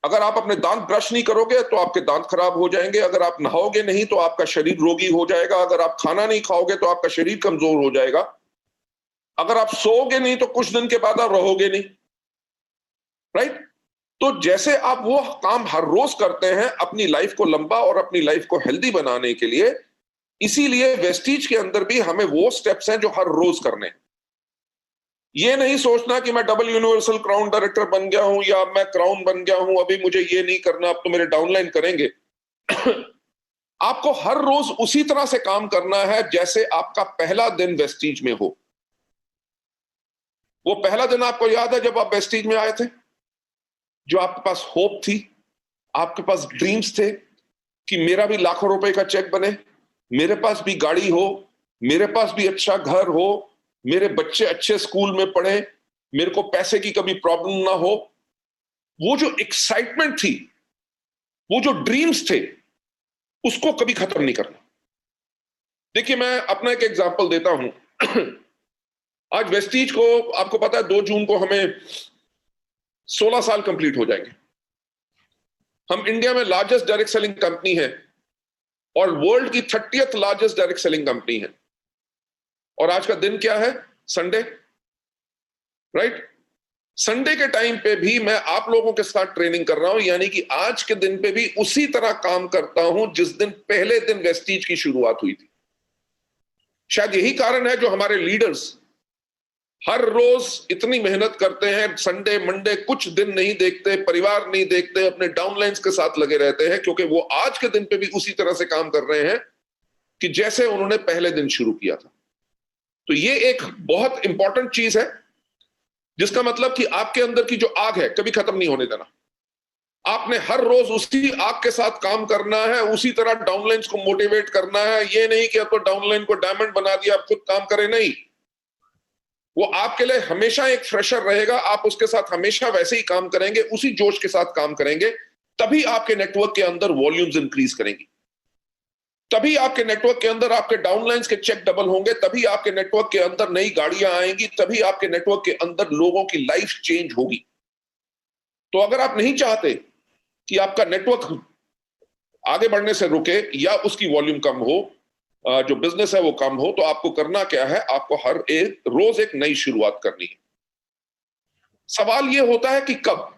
A: अगर आप अपने दांत ब्रश नहीं करोगे तो आपके दांत खराब हो जाएंगे। अगर आप नहाओगे नहीं तो आपका शरीर रोगी हो जाएगा। अगर आप खाना नहीं खाओगे तो आपका शरीर कमजोर हो जाएगा। अगर आप सोओगे नहीं तो कुछ दिन के बाद आप रहोगे नहीं। राइट? तो जैसे आप वो काम हर रोज करते हैं अपनी लाइफ को लंबा और अपनी लाइफ को हेल्दी बनाने के लिए, इसीलिए वेस्टीज के अंदर भी हमें वो स्टेप्स हैं जो हर रोज करने हैं। ये नहीं सोचना कि मैं डबल यूनिवर्सल क्राउन डायरेक्टर बन गया हूं या मैं क्राउन बन गया हूं, अभी मुझे ये नहीं करना, अब तो मेरे डाउनलाइन करेंगे। आपको हर रोज उसी तरह से काम करना है जैसे आपका पहला दिन वेस्टीज में हो। वो पहला दिन आपको याद है जब आप वेस्टीज में आए थे, जो आपके पास होप थी, आपके पास ड्रीम्स थे कि मेरा भी लाखों रुपए का चेक बने, मेरे पास भी गाड़ी हो, मेरे पास भी अच्छा घर हो, मेरे बच्चे अच्छे स्कूल में पढ़े, मेरे को पैसे की कभी प्रॉब्लम ना हो। वो जो एक्साइटमेंट थी, वो जो ड्रीम्स थे, उसको कभी खत्म नहीं करना। देखिए, मैं अपना एक एग्जांपल देता हूं। आज वेस्टीज को, आपको पता है 2 जून को हमें 16 साल कंप्लीट हो जाएंगे। हम इंडिया में लार्जेस्ट डायरेक्ट सेलिंग कंपनी है और वर्ल्ड की 30th largest direct selling company है। और आज का दिन क्या है? Sunday, right? संडे के टाइम पे भी मैं आप लोगों के साथ ट्रेनिंग कर रहा हूं, यानी कि आज के दिन पे भी उसी तरह काम करता हूं जिस दिन पहले दिन वेस्टीज की शुरुआत हुई थी। शायद यही कारण है जो हमारे लीडर्स हर रोज इतनी मेहनत करते हैं, संडे मंडे कुछ दिन नहीं देखते, परिवार नहीं देखते, अपने डाउनलाइंस के साथ लगे रहते हैं, क्योंकि वो आज के दिन पे भी उसी तरह से काम कर रहे हैं कि जैसे उन्होंने पहले दिन शुरू किया था। तो ये एक बहुत इंपॉर्टेंट चीज है, जिसका मतलब कि आपके अंदर की जो आग है कभी खत्म नहीं होने देना। आपने हर रोज उसी आग के साथ काम करना है, उसी तरह डाउनलाइंस को मोटिवेट करना है। ये नहीं कि आपको डाउनलाइन को डायमंड बना दिया, आप खुद काम करें, नहीं। वो आपके लिए हमेशा एक फ्रेशर रहेगा, आप उसके साथ हमेशा वैसे ही काम करेंगे, उसी जोश के साथ काम करेंगे, तभी आपके नेटवर्क के अंदर वॉल्यूम्स इंक्रीज करेंगी, तभी आपके नेटवर्क के अंदर आपके डाउनलाइंस के चेक डबल होंगे, तभी आपके नेटवर्क के अंदर नई गाड़ियां आएंगी, तभी आपके नेटवर्क के अंदर लोगों की लाइफ चेंज होगी। तो अगर आप नहीं चाहते कि आपका नेटवर्क आगे बढ़ने से रुके या उसकी वॉल्यूम कम हो, जो बिजनेस है वो कम हो, तो आपको करना क्या है? आपको हर एक रोज एक नई शुरुआत करनी है। सवाल ये होता है कि कब।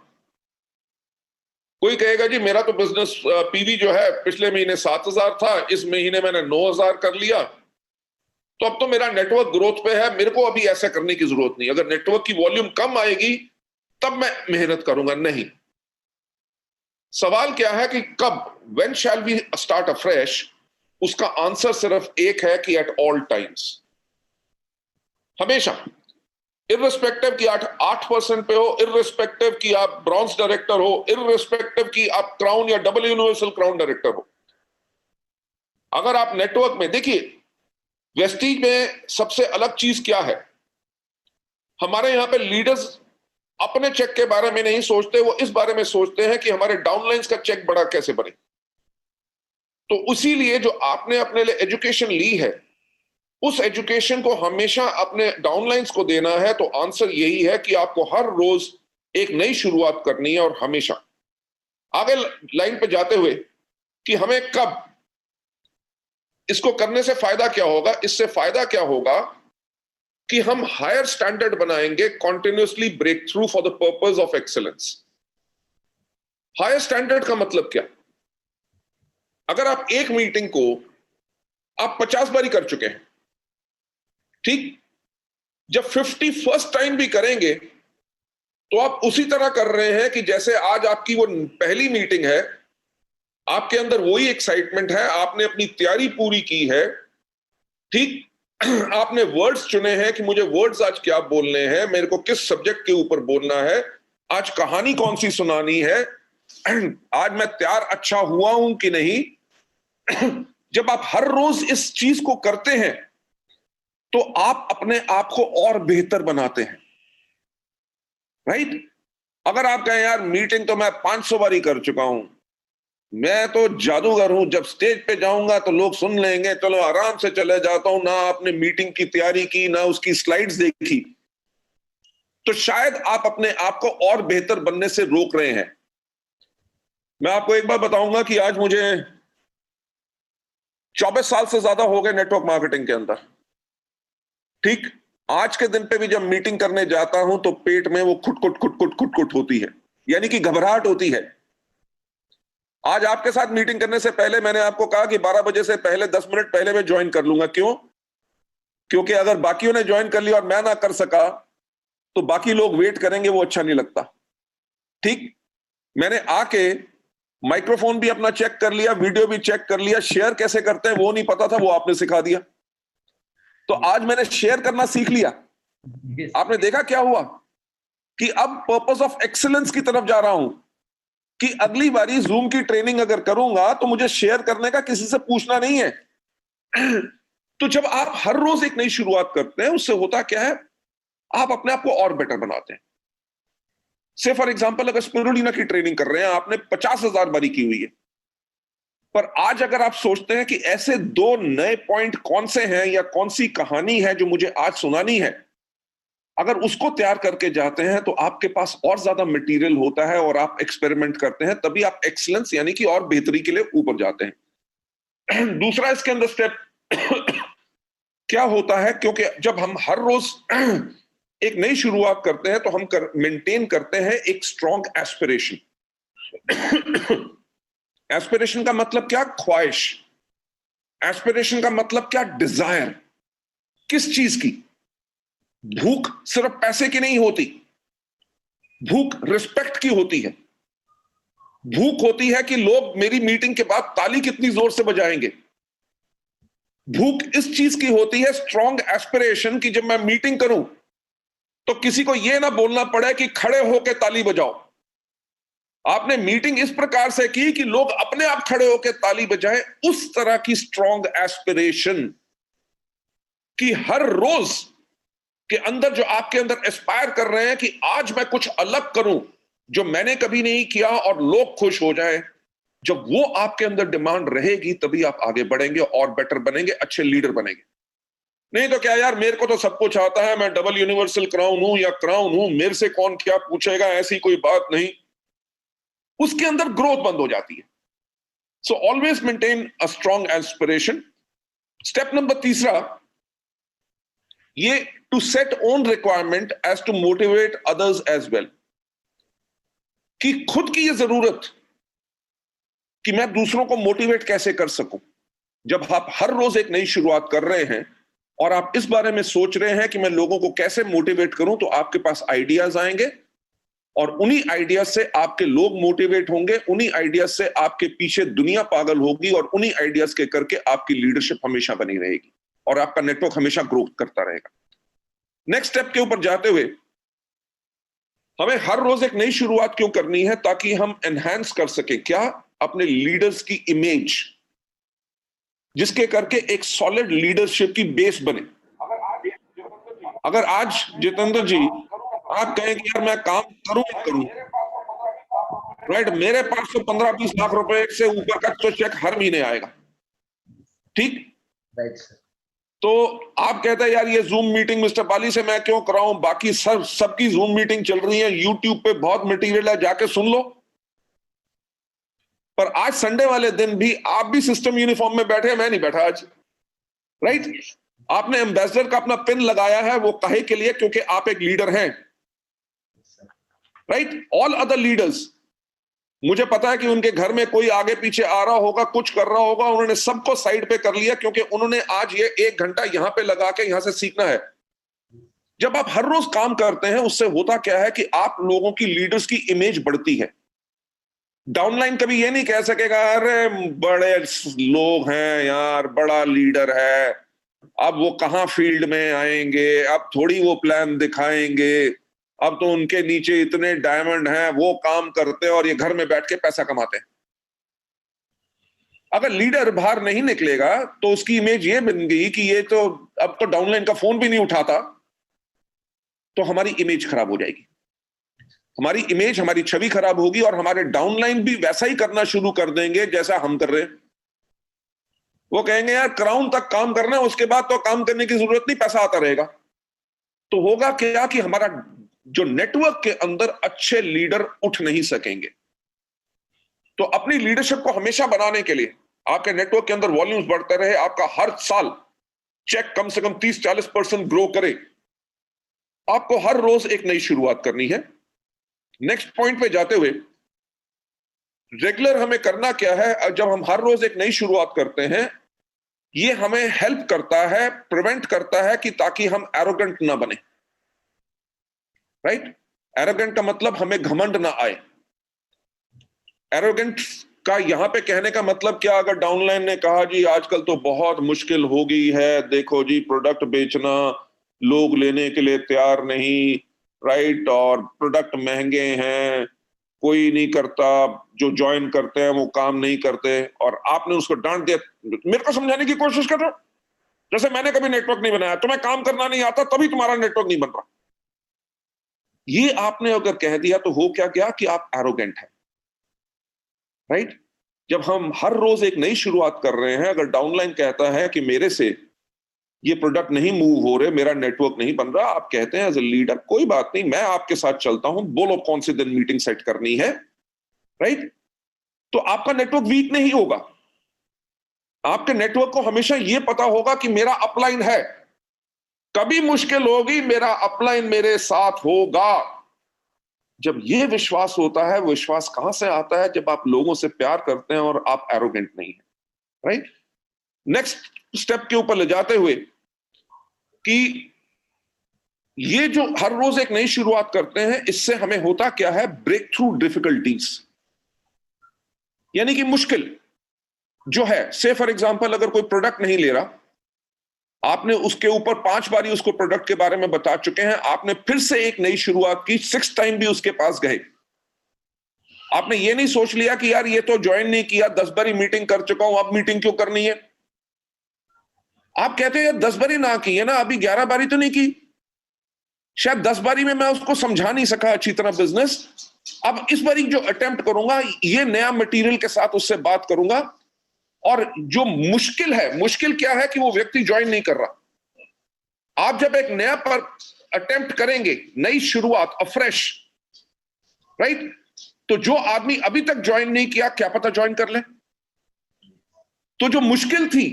A: कोई कहेगा जी मेरा तो बिजनेस पीवी जो है पिछले महीने 7,000 था, इस महीने मैंने 9,000 कर लिया, तो अब तो मेरा नेटवर्क ग्रोथ पे है, मेरे को अभी ऐसा करने की जरूरत नहीं। अगर नेटवर्क की वॉल्यूम कम आएगी तब मैं मेहनत करूंगा, नहीं। सवाल क्या है कि कब, when shall we start afresh? उसका आंसर सिर्फ एक है कि एट ऑल टाइम्स, हमेशा, इररिस्पेक्टिव कि 8% पे हो, इररिस्पेक्टिव कि आप ब्रॉन्ज डायरेक्टर हो, इररिस्पेक्टिव कि आप क्राउन या डबल यूनिवर्सल क्राउन डायरेक्टर हो। अगर आप नेटवर्क में देखिए, वेस्टीज में सबसे अलग चीज क्या है? हमारे यहां पे लीडर्स अपने चेक के बारे में नहीं सोचते, वो इस बारे में सोचते हैं कि हमारे डाउनलाइंस का चेक बड़ा कैसे बने। तो इसीलिए जो आपने अपने लिए एजुकेशन ली है, उस एजुकेशन को हमेशा अपने डाउनलाइंस को देना है। तो आंसर यही है कि आपको हर रोज एक नई शुरुआत करनी है। और हमेशा आगे लाइन पे जाते हुए कि हमें कब, इसको करने से फायदा क्या होगा? इससे फायदा क्या होगा कि हम हायर स्टैंडर्ड बनाएंगे, continuously break through for the purpose of excellence. Higher standard का मतलब क्या? अगर आप एक मीटिंग को आप 50 बारी कर चुके हैं, ठीक, जब 51st टाइम भी करेंगे तो आप उसी तरह कर रहे हैं कि जैसे आज आपकी वो पहली मीटिंग है, आपके अंदर वही एक्साइटमेंट है, आपने अपनी तैयारी पूरी की है, ठीक, आपने वर्ड्स चुने हैं कि मुझे वर्ड्स आज क्या बोलने हैं, मेरे को किस सब्जेक्ट के ऊपर बोलना है, आज कहानी कौन सी सुनानी है, आज मैं तैयार अच्छा हुआ हूं कि नहीं। जब आप हर रोज इस चीज को करते हैं तो आप अपने आप को और बेहतर बनाते हैं, राइट? अगर आप कहें यार मीटिंग तो मैं 500 बारी कर चुका हूं, मैं तो जादूगर हूं, जब स्टेज पे जाऊंगा तो लोग सुन लेंगे, चलो आराम से चले जाता हूं, ना आपने मीटिंग की तैयारी की, ना उसकी स्लाइड्स देखी, तो शायद आप अपने आप को और बेहतर बनने से रोक रहे हैं। मैं आपको एक बात बताऊंगा कि आज मुझे 24 साल से ज्यादा हो गए नेटवर्क मार्केटिंग के अंदर, ठीक। आज के दिन पे भी जब मीटिंग करने जाता हूं तो पेट में वो खुट होती है, यानी कि घबराहट होती है। आज आपके साथ मीटिंग करने से पहले मैंने आपको कहा कि 12 बजे से पहले 10 मिनट पहले मैं ज्वाइन कर लूंगा। क्यों? क्योंकि अगर बाकियों ने ज्वाइन कर लिया और मैं ना कर सका तो बाकी लोग वेट करेंगे, वो अच्छा नहीं लगता, ठीक। मैंने आके माइक्रोफोन भी अपना चेक कर लिया, वीडियो भी चेक कर लिया, शेयर कैसे करते हैं वो नहीं पता था, वो आपने सिखा दिया। तो आज मैंने शेयर करना सीख लिया, आपने देखा क्या हुआ कि अब पर्पस ऑफ एक्सीलेंस की तरफ जा रहा हूं कि अगली बारी जूम की ट्रेनिंग अगर करूंगा तो मुझे शेयर करने का किसी से पूछना नहीं है। तो जब आप हर रोज एक नई शुरुआत करते हैं, उससे होता क्या है, आप अपने आप को और बेटर बनाते हैं। से फॉर एग्जांपल अगर स्पिरुलिना की ट्रेनिंग कर रहे हैं, आपने 50,000 बारी की हुई है, पर आज अगर आप सोचते हैं कि ऐसे 2 नए पॉइंट कौन से हैं या कौन सी कहानी है जो मुझे आज सुनानी है, अगर उसको तैयार करके जाते हैं तो आपके पास और ज्यादा मटेरियल होता है और आप एक्सपेरिमेंट करते हैं, तभी आप एक्सीलेंस यानी कि और बेहतरी के लिए ऊपर जाते हैं। दूसरा इसके अंदर स्टेप क्या होता है, क्योंकि जब हम हर रोज एक नई शुरुआत करते हैं तो हम मेंटेन करते हैं एक स्ट्रॉन्ग एस्पिरेशन। एस्पिरेशन का मतलब क्या? ख्वाहिश। एस्पिरेशन का मतलब क्या? डिजायर। किस चीज की? भूख सिर्फ पैसे की नहीं होती, भूख रिस्पेक्ट की होती है। भूख होती है कि लोग मेरी मीटिंग के बाद ताली कितनी जोर से बजाएंगे। भूख इस चीज की होती है, स्ट्रॉन्ग एस्पिरेशन, कि जब मैं मीटिंग करूं तो किसी को यह ना बोलना पड़े कि खड़े होकर ताली बजाओ। आपने मीटिंग इस प्रकार से की कि लोग अपने आप खड़े होकर ताली बजाएं। उस तरह की स्ट्रॉन्ग एस्पिरेशन कि हर रोज के अंदर जो आपके अंदर एस्पायर कर रहे हैं कि आज मैं कुछ अलग करूं जो मैंने कभी नहीं किया और लोग खुश हो जाएं। जब वो आपके अंदर डिमांड रहेगी तभी आप आगे बढ़ेंगे और बेटर बनेंगे, अच्छे लीडर बनेंगे। नहीं तो क्या यार, मेरे को तो सब कुछ आता है, मैं डबल यूनिवर्सल क्राउन हूं या क्राउन हूं, मेरे से कौन क्या पूछेगा, ऐसी कोई बात नहीं। उसके अंदर ग्रोथ बंद हो जाती है। So always maintain a strong aspiration. Step number तीसरा, ये to set own requirement as to motivate others as well, कि खुद की ये जरूरत कि मैं दूसरों को मोटिवेट कैसे कर सकूं। जब आप हर रोज एक नई शुरुआत कर रहे हैं और आप इस बारे में सोच रहे हैं कि मैं लोगों को कैसे मोटिवेट करूं, तो आपके पास आइडियाज आएंगे और उन्हीं आइडियाज से आपके लोग मोटिवेट होंगे, उन्हीं आइडियाज से आपके पीछे दुनिया पागल होगी और उन्हीं आइडियाज के करके आपकी लीडरशिप हमेशा बनी रहेगी और आपका नेटवर्क हमेशा ग्रो करता रहेगा। नेक्स्ट स्टेप के ऊपर जाते हुए, हमें हर रोज एक नई शुरुआत क्यों करनी है? ताकि हम एनहांस कर सके क्या? अपने लीडर्स की इमेज, जिसके करके एक सॉलिड लीडरशिप की बेस बने। अगर आज जितेंद्र जी आप कहें कि यार मैं काम करूं ही करूं, राइट, मेरे पास तो 15-20 लाख रुपए से ऊपर का तो चेक हर महीने आएगा, ठीक,
B: राइट सर।
A: तो आप कहते हैं यार ये जूम मीटिंग मिस्टर पाली से मैं क्यों कराऊं, बाकी सबकी जूम मीटिंग चल रही है, यूट्यूब पे बहुत मटेरियल है, जाके सुन लो। पर आज संडे वाले दिन भी आप भी सिस्टम यूनिफॉर्म में बैठे हैं, मैं नहीं बैठा आज, राइट। आपने एम्बेसडर का अपना पिन लगाया है, वो काहे के लिए? क्योंकि आप एक लीडर हैं, राइट। ऑल अदर लीडर्स, मुझे पता है कि उनके घर में कोई आगे पीछे आ रहा होगा, कुछ कर रहा होगा, उन्होंने सबको साइड पे कर लिया क्योंकि उन्होंने आज ये 1 घंटा यहां पे लगा के यहां से सीखना है। जब आप हर रोज काम करते हैं, उससे होता क्या है कि आप लोगों की, लीडर्स की इमेज बढ़ती है। डाउनलाइन कभी ये नहीं कह सकेगा अरे बड़े लोग हैं यार, बड़ा लीडर है, अब वो कहां फील्ड में आएंगे, अब थोड़ी वो प्लान दिखाएंगे, अब तो उनके नीचे इतने डायमंड हैं, वो काम करते हैं और ये घर में बैठ के पैसा कमाते हैं। अगर लीडर बाहर नहीं निकलेगा तो उसकी इमेज ये बन गई कि ये तो अब तो डाउनलाइन का फोन भी नहीं उठाता, तो हमारी इमेज खराब हो जाएगी। हमारी इमेज, हमारी छवि खराब होगी और हमारे डाउनलाइन भी वैसा ही करना शुरू कर देंगे जैसा हम कर रहे हैं। वो कहेंगे यार क्राउन तक काम करना है, उसके बाद तो काम करने की जरूरत नहीं, पैसा आता रहेगा। तो होगा क्या कि हमारा जो नेटवर्क के अंदर अच्छे लीडर उठ नहीं सकेंगे। तो अपनी लीडरशिप को हमेशा बनाने के लिए आपके नेटवर्क के अंदर वॉल्यूम्स बढ़ते रहे, आपका हर साल चेक कम से कम 30-40% ग्रो करे, आपको हर रोज एक नई शुरुआत करनी है। नेक्स्ट पॉइंट पे जाते हुए, रेगुलर हमें करना क्या है? जब हम हर रोज एक नई शुरुआत करते हैं, ये हमें हेल्प करता है, प्रिवेंट करता है कि ताकि हम एरोगेंट ना बने, राइट। एरोगेंट का मतलब हमें घमंड ना आए। एरोगेंट का यहां पे कहने का मतलब क्या? अगर डाउनलाइन ने कहा जी आजकल तो बहुत मुश्किल हो गई है, देखो जी प्रोडक्ट बेचना, लोग लेने के लिए तैयार नहीं, राइट, और प्रोडक्ट महंगे हैं, कोई नहीं करता, जो ज्वाइन करते हैं वो काम नहीं करते, और आपने उसको डांट दिया। मेरे को समझाने की कोशिश कर रहे हो, जैसे मैंने कभी नेटवर्क नहीं बनाया, तुम्हें काम करना नहीं आता तभी तुम्हारा नेटवर्क नहीं बन रहा। ये आपने अगर कह दिया तो हो क्या गया कि आप एरोगेंट हैं, राइट। जब हम हर रोज एक नई शुरुआत कर रहे हैं, अगर डाउनलाइन कहता है कि मेरे से ये प्रोडक्ट नहीं मूव हो रहे, मेरा नेटवर्क नहीं बन रहा, आप कहते हैं एज ए लीडर कोई बात नहीं, मैं आपके साथ चलता हूं, बोलो कौन से दिन मीटिंग सेट करनी है, राइट। तो आपका नेटवर्क वीक नहीं होगा। आपके नेटवर्क को हमेशा यह पता होगा कि मेरा अपलाइन है, कभी मुश्किल होगी मेरा अपलाइन मेरे साथ होगा। जब यह विश्वास होता है, विश्वास कहां से आता है? जब आप लोगों से प्यार करते हैं और आप एरोगेंट नहीं है, राइट। नेक्स्ट स्टेप के ऊपर ले जाते हुए कि ये जो हर रोज एक नई शुरुआत करते हैं, इससे हमें होता क्या है? ब्रेक थ्रू डिफिकल्टीज, यानी कि मुश्किल जो है, से फॉर एग्जांपल अगर कोई प्रोडक्ट नहीं ले रहा, आपने उसके ऊपर 5 बारी उसको प्रोडक्ट के बारे में बता चुके हैं, आपने फिर से एक नई शुरुआत की, 6 टाइम भी उसके पास गए, आपने ये नहीं सोच लिया कि यार ये तो ज्वाइन नहीं किया, 10 बारी मीटिंग कर चुका हूं, अब मीटिंग क्यों करनी है? आप कहते हैं यार 10 बारी ना की है ना, अभी 11 बारी तो नहीं की, शायद 10 बारी में मैं उसको समझा नहीं सका अच्छी तरह बिजनेस, अब इस बारी जो अटेम्प्ट करूंगा, ये नया मटेरियल के साथ उससे बात करूंगा। और जो मुश्किल है, मुश्किल क्या है कि वो व्यक्ति ज्वाइन नहीं कर रहा। आप जब एक नया पर अटेम्प्ट करेंगे, नई शुरुआत, अफ्रेश, राइट, तो जो आदमी अभी तक ज्वाइन नहीं किया, क्या पता ज्वाइन कर ले। तो जो मुश्किल थी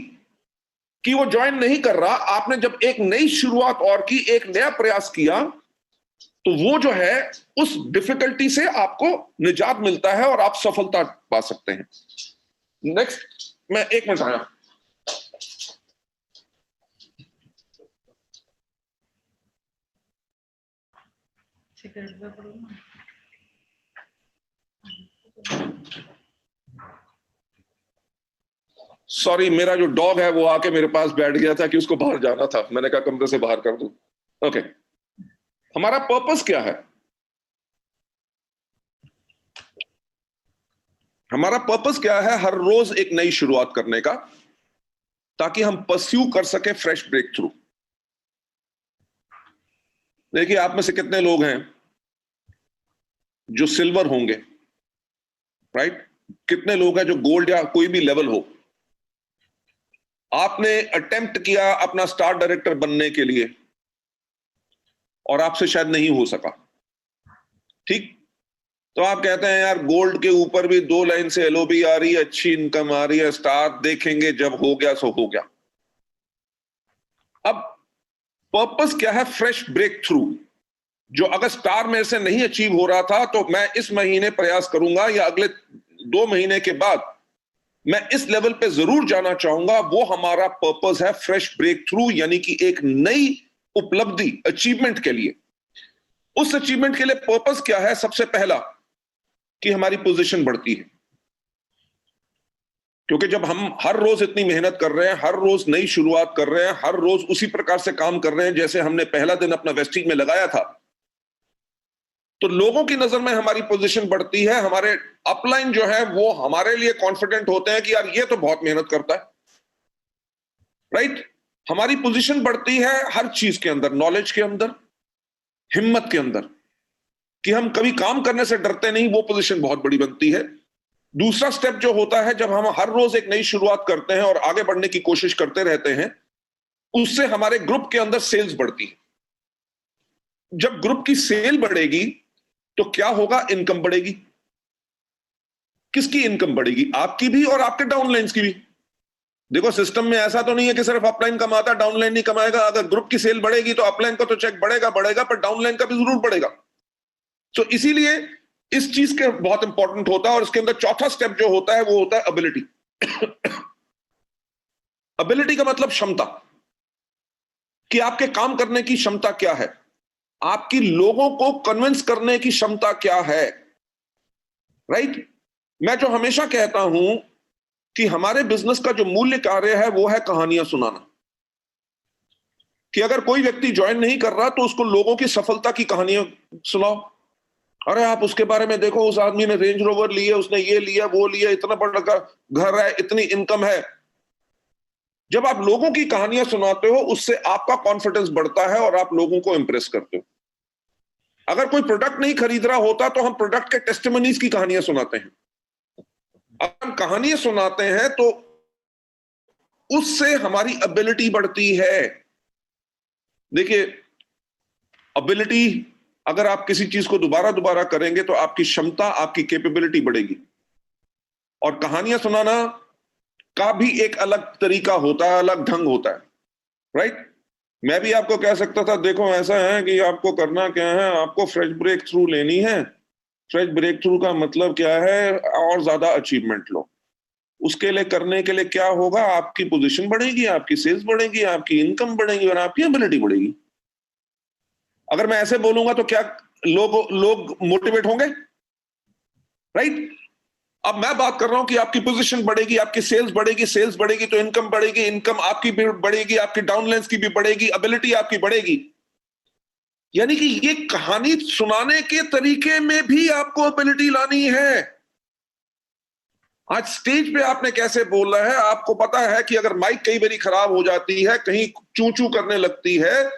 A: कि वो ज्वाइन नहीं कर रहा, आपने जब एक नई शुरुआत और की, एक नया प्रयास किया, तो वो जो है उस डिफिकल्टी से आपको निजात मिलता है और आप सफलता पा सकते हैं। नेक्स्ट, मैं 1 मिनट आया। सॉरी, मेरा जो डॉग है वो आके मेरे पास बैठ गया था कि उसको बाहर जाना था, मैंने कहा कमरे से बाहर कर दूं। ओके, हमारा पर्पस क्या है? हमारा पर्पस क्या है? हर रोज एक नई शुरुआत करने का, ताकि हम परस्यू कर सके फ्रेश ब्रेक थ्रू। देखिए, आप में से कितने लोग हैं जो सिल्वर होंगे, राइट? कितने लोग हैं जो गोल्ड या कोई भी लेवल हो? आपने अटेम्प्ट किया अपना स्टार डायरेक्टर बनने के लिए और आपसे शायद नहीं हो सका, ठीक? तो आप कहते हैं यार गोल्ड के ऊपर भी 2 लाइन से एलओबी आ रही है, अच्छी इनकम आ रही है, स्टार देखेंगे जब हो गया सो हो गया। अब पर्पस क्या है? Fresh break through. जो अगर स्टार में से नहीं अचीव हो रहा था, तो मैं इस महीने प्रयास करूंगा या अगले 2 महीने के बाद मैं इस लेवल पे जरूर जाना चाहूंगा। वो हमारा पर्पस है, फ्रेश ब्रेक थ्रू, यानी कि एक नई उपलब्धि, अचीवमेंट के लिए। उस अचीवमेंट के लिए पर्पस क्या है? सबसे पहला कि हमारी पोजीशन बढ़ती है, क्योंकि जब हम हर रोज इतनी मेहनत कर रहे हैं, हर रोज नई शुरुआत कर रहे हैं, हर रोज उसी प्रकार से काम कर रहे हैं जैसे हमने पहला दिन अपना वेस्टिंग में लगाया था, तो लोगों की नजर में हमारी पोजीशन बढ़ती है। हमारे अपलाइन जो है वो हमारे लिए कॉन्फिडेंट होते हैं कि यार ये तो बहुत मेहनत करता है, राइट। हमारी पोजीशन बढ़ती है हर चीज के अंदर, नॉलेज के अंदर, हिम्मत के अंदर, कि हम कभी काम करने से डरते नहीं, वो पोजीशन बहुत बड़ी बनती है। दूसरा स्टेप जो होता है, जब हम हर रोज एक नई शुरुआत करते हैं और आगे बढ़ने की कोशिश करते रहते हैं, उससे हमारे ग्रुप के अंदर सेल्स बढ़ती है। जब ग्रुप की सेल बढ़ेगी तो क्या होगा? इनकम बढ़ेगी। किसकी इनकम बढ़ेगी? आपकी भी और आपके डाउनलाइंस की भी। देखो, सिस्टम में ऐसा तो नहीं है कि सिर्फ अपलाइन कमाता, डाउनलाइन नहीं कमाएगा। अगर ग्रुप की सेल बढ़ेगी तो अपलाइन का तो चेक बढ़ेगा, पर डाउनलाइन का भी जरूर बढ़ेगा। तो इसीलिए इस चीज के बहुत इंपॉर्टेंट होता है। और इसके अंदर चौथा स्टेप जो होता है वो होता है एबिलिटी। एबिलिटी का मतलब क्षमता, कि आपके काम करने की क्षमता क्या है, आपकी लोगों को कन्विंस करने की क्षमता क्या है, राइट। मैं जो हमेशा कहता हूं कि हमारे बिजनेस का जो मूल्य कार्य है वो है कहानियां सुनाना। कि अगर कोई व्यक्ति ज्वाइन नहीं कर रहा तो उसको लोगों की सफलता की कहानियां सुनाओ। अरे आप उसके बारे में देखो, उस आदमी ने रेंज रोवर लिया, उसने ये लिया वो लिया, इतना बड़ा घर है, इतनी इनकम है। जब आप लोगों की कहानियां सुनाते हो उससे आपका कॉन्फिडेंस बढ़ता है और आप लोगों को इंप्रेस करते हो। अगर कोई प्रोडक्ट नहीं खरीद रहा होता तो हम प्रोडक्ट के टेस्टिमनीज की कहानियां सुनाते हैं। अब हम कहानियां सुनाते हैं तो उससे हमारी एबिलिटी बढ़ती है। देखिए, एबिलिटी, अगर आप किसी चीज को दोबारा दोबारा करेंगे तो आपकी क्षमता, आपकी कैपेबिलिटी बढ़ेगी। और कहानियां सुनाना का भी एक अलग तरीका होता है, अलग ढंग होता है, राइट? मैं भी आपको कह सकता था, देखो ऐसा है कि आपको करना क्या है, आपको फ्रेश ब्रेक थ्रू लेनी है। फ्रेश ब्रेक थ्रू का मतलब क्या है? और ज्यादा अचीवमेंट लो। उसके लिए करने के लिए क्या होगा? आपकी पोजीशन बढ़ेगी, आपकी सेल्स बढ़ेगी, आपकी इनकम बढ़ेगी और आपकी एबिलिटी बढ़ेगी। अगर मैं ऐसे बोलूंगा तो क्या लोग मोटिवेट होंगे? राइट? अब मैं बात कर रहा हूं कि आपकी पोजीशन बढ़ेगी, आपकी सेल्स बढ़ेगी, सेल्स बढ़ेगी तो इनकम बढ़ेगी, इनकम आपकी भी बढ़ेगी, आपकी डाउनलाइंस की भी बढ़ेगी, एबिलिटी आपकी बढ़ेगी। यानी कि ये कहानी सुनाने के तरीके में भी आपको एबिलिटी लानी है। आज स्टेज पे आपने कैसे बोलना है, आपको पता है कि अगर माइक कई बारी खराब हो जाती है, कहीं चू चू करने लगती है,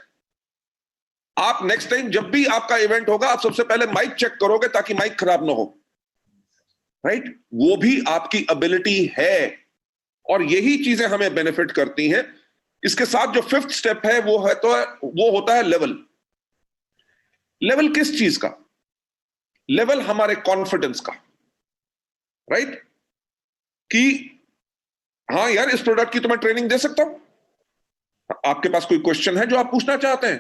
A: आप नेक्स्ट टाइम जब भी आपका इवेंट होगा आप सबसे पहले माइक चेक करोगे ताकि माइक खराब ना हो, राइट? वो भी आपकी एबिलिटी है और यही चीजें हमें बेनिफिट करती हैं। इसके साथ जो फिफ्थ स्टेप है वो होता है लेवल। लेवल किस चीज का? लेवल हमारे कॉन्फिडेंस का, राइट? कि हाँ यार, इस प्रोडक्ट की तो मैं ट्रेनिंग दे सकता हूं। आपके पास कोई क्वेश्चन है जो आप पूछना चाहते हैं,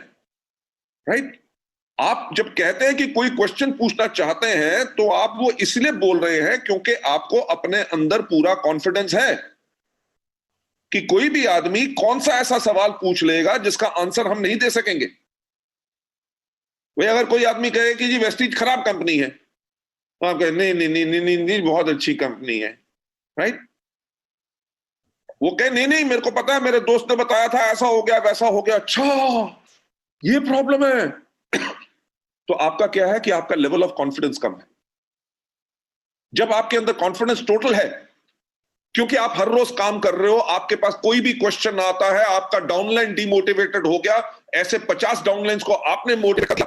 A: राइट? आप जब कहते हैं कि कोई क्वेश्चन पूछना चाहते हैं तो आप वो इसलिए बोल रहे हैं क्योंकि आपको अपने अंदर पूरा कॉन्फिडेंस है कि कोई भी आदमी कौन सा ऐसा सवाल पूछ लेगा जिसका आंसर हम नहीं दे सकेंगे। भाई अगर कोई आदमी कहे कि जी वेस्टीज खराब कंपनी है, तो आप कहे नहीं नहीं नहीं नहीं नहीं, नहीं बहुत अच्छी कंपनी है, राइट? वो कहे नहीं नहीं मेरे को पता है, मेरे दोस्त ने बताया था, ऐसा हो गया वैसा हो गया। अच्छा, ये प्रॉब्लम है। तो आपका क्या है कि आपका लेवल ऑफ कॉन्फिडेंस कम है। जब आपके अंदर कॉन्फिडेंस टोटल है, क्योंकि आप हर रोज काम कर रहे हो, आपके पास कोई भी क्वेश्चन आता है, आपका डाउनलाइन डिमोटिवेटेड हो गया, ऐसे 50 डाउनलाइंस को आपने मोटिवेट किया,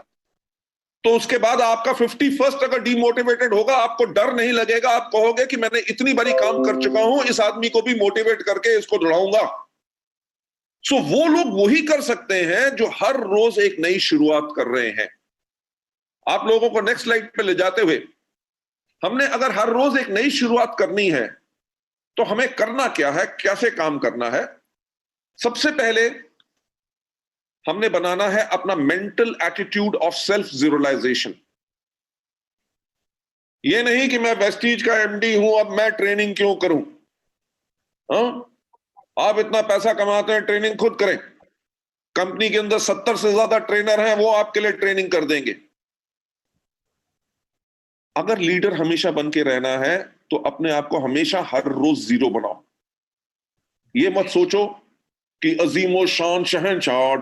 A: तो उसके बाद आपका 51st अगर डिमोटिवेटेड होगा, आपको डर नहीं लगेगा, आप कहोगे कि मैंने इतनी बारी काम कर चुका हूं, इस आदमी को भी मोटिवेट करके इसको दौड़ाऊंगा। सो वो लोग वही कर सकते हैं जो हर रोज एक नई शुरुआत कर रहे हैं। आप लोगों को नेक्स्ट स्लाइड पे ले जाते हुए, हमने अगर हर रोज एक नई शुरुआत करनी है तो हमें करना क्या है, कैसे काम करना है? सबसे पहले हमने बनाना है अपना मेंटल एटीट्यूड ऑफ सेल्फ जीरोलाइजेशन। ये नहीं कि मैं वेस्टीज का एमडी हूं, अब मैं ट्रेनिंग क्यों करूं? हाँ, आप इतना पैसा कमाते हैं, ट्रेनिंग खुद करें। कंपनी के अंदर 70 से ज्यादा ट्रेनर हैं, वो आपके लिए ट्रेनिंग कर देंगे। अगर लीडर हमेशा बन के रहना है तो अपने आप को हमेशा हर रोज जीरो बनाओ। ये मत सोचो कि अजीमो शान शहंशाह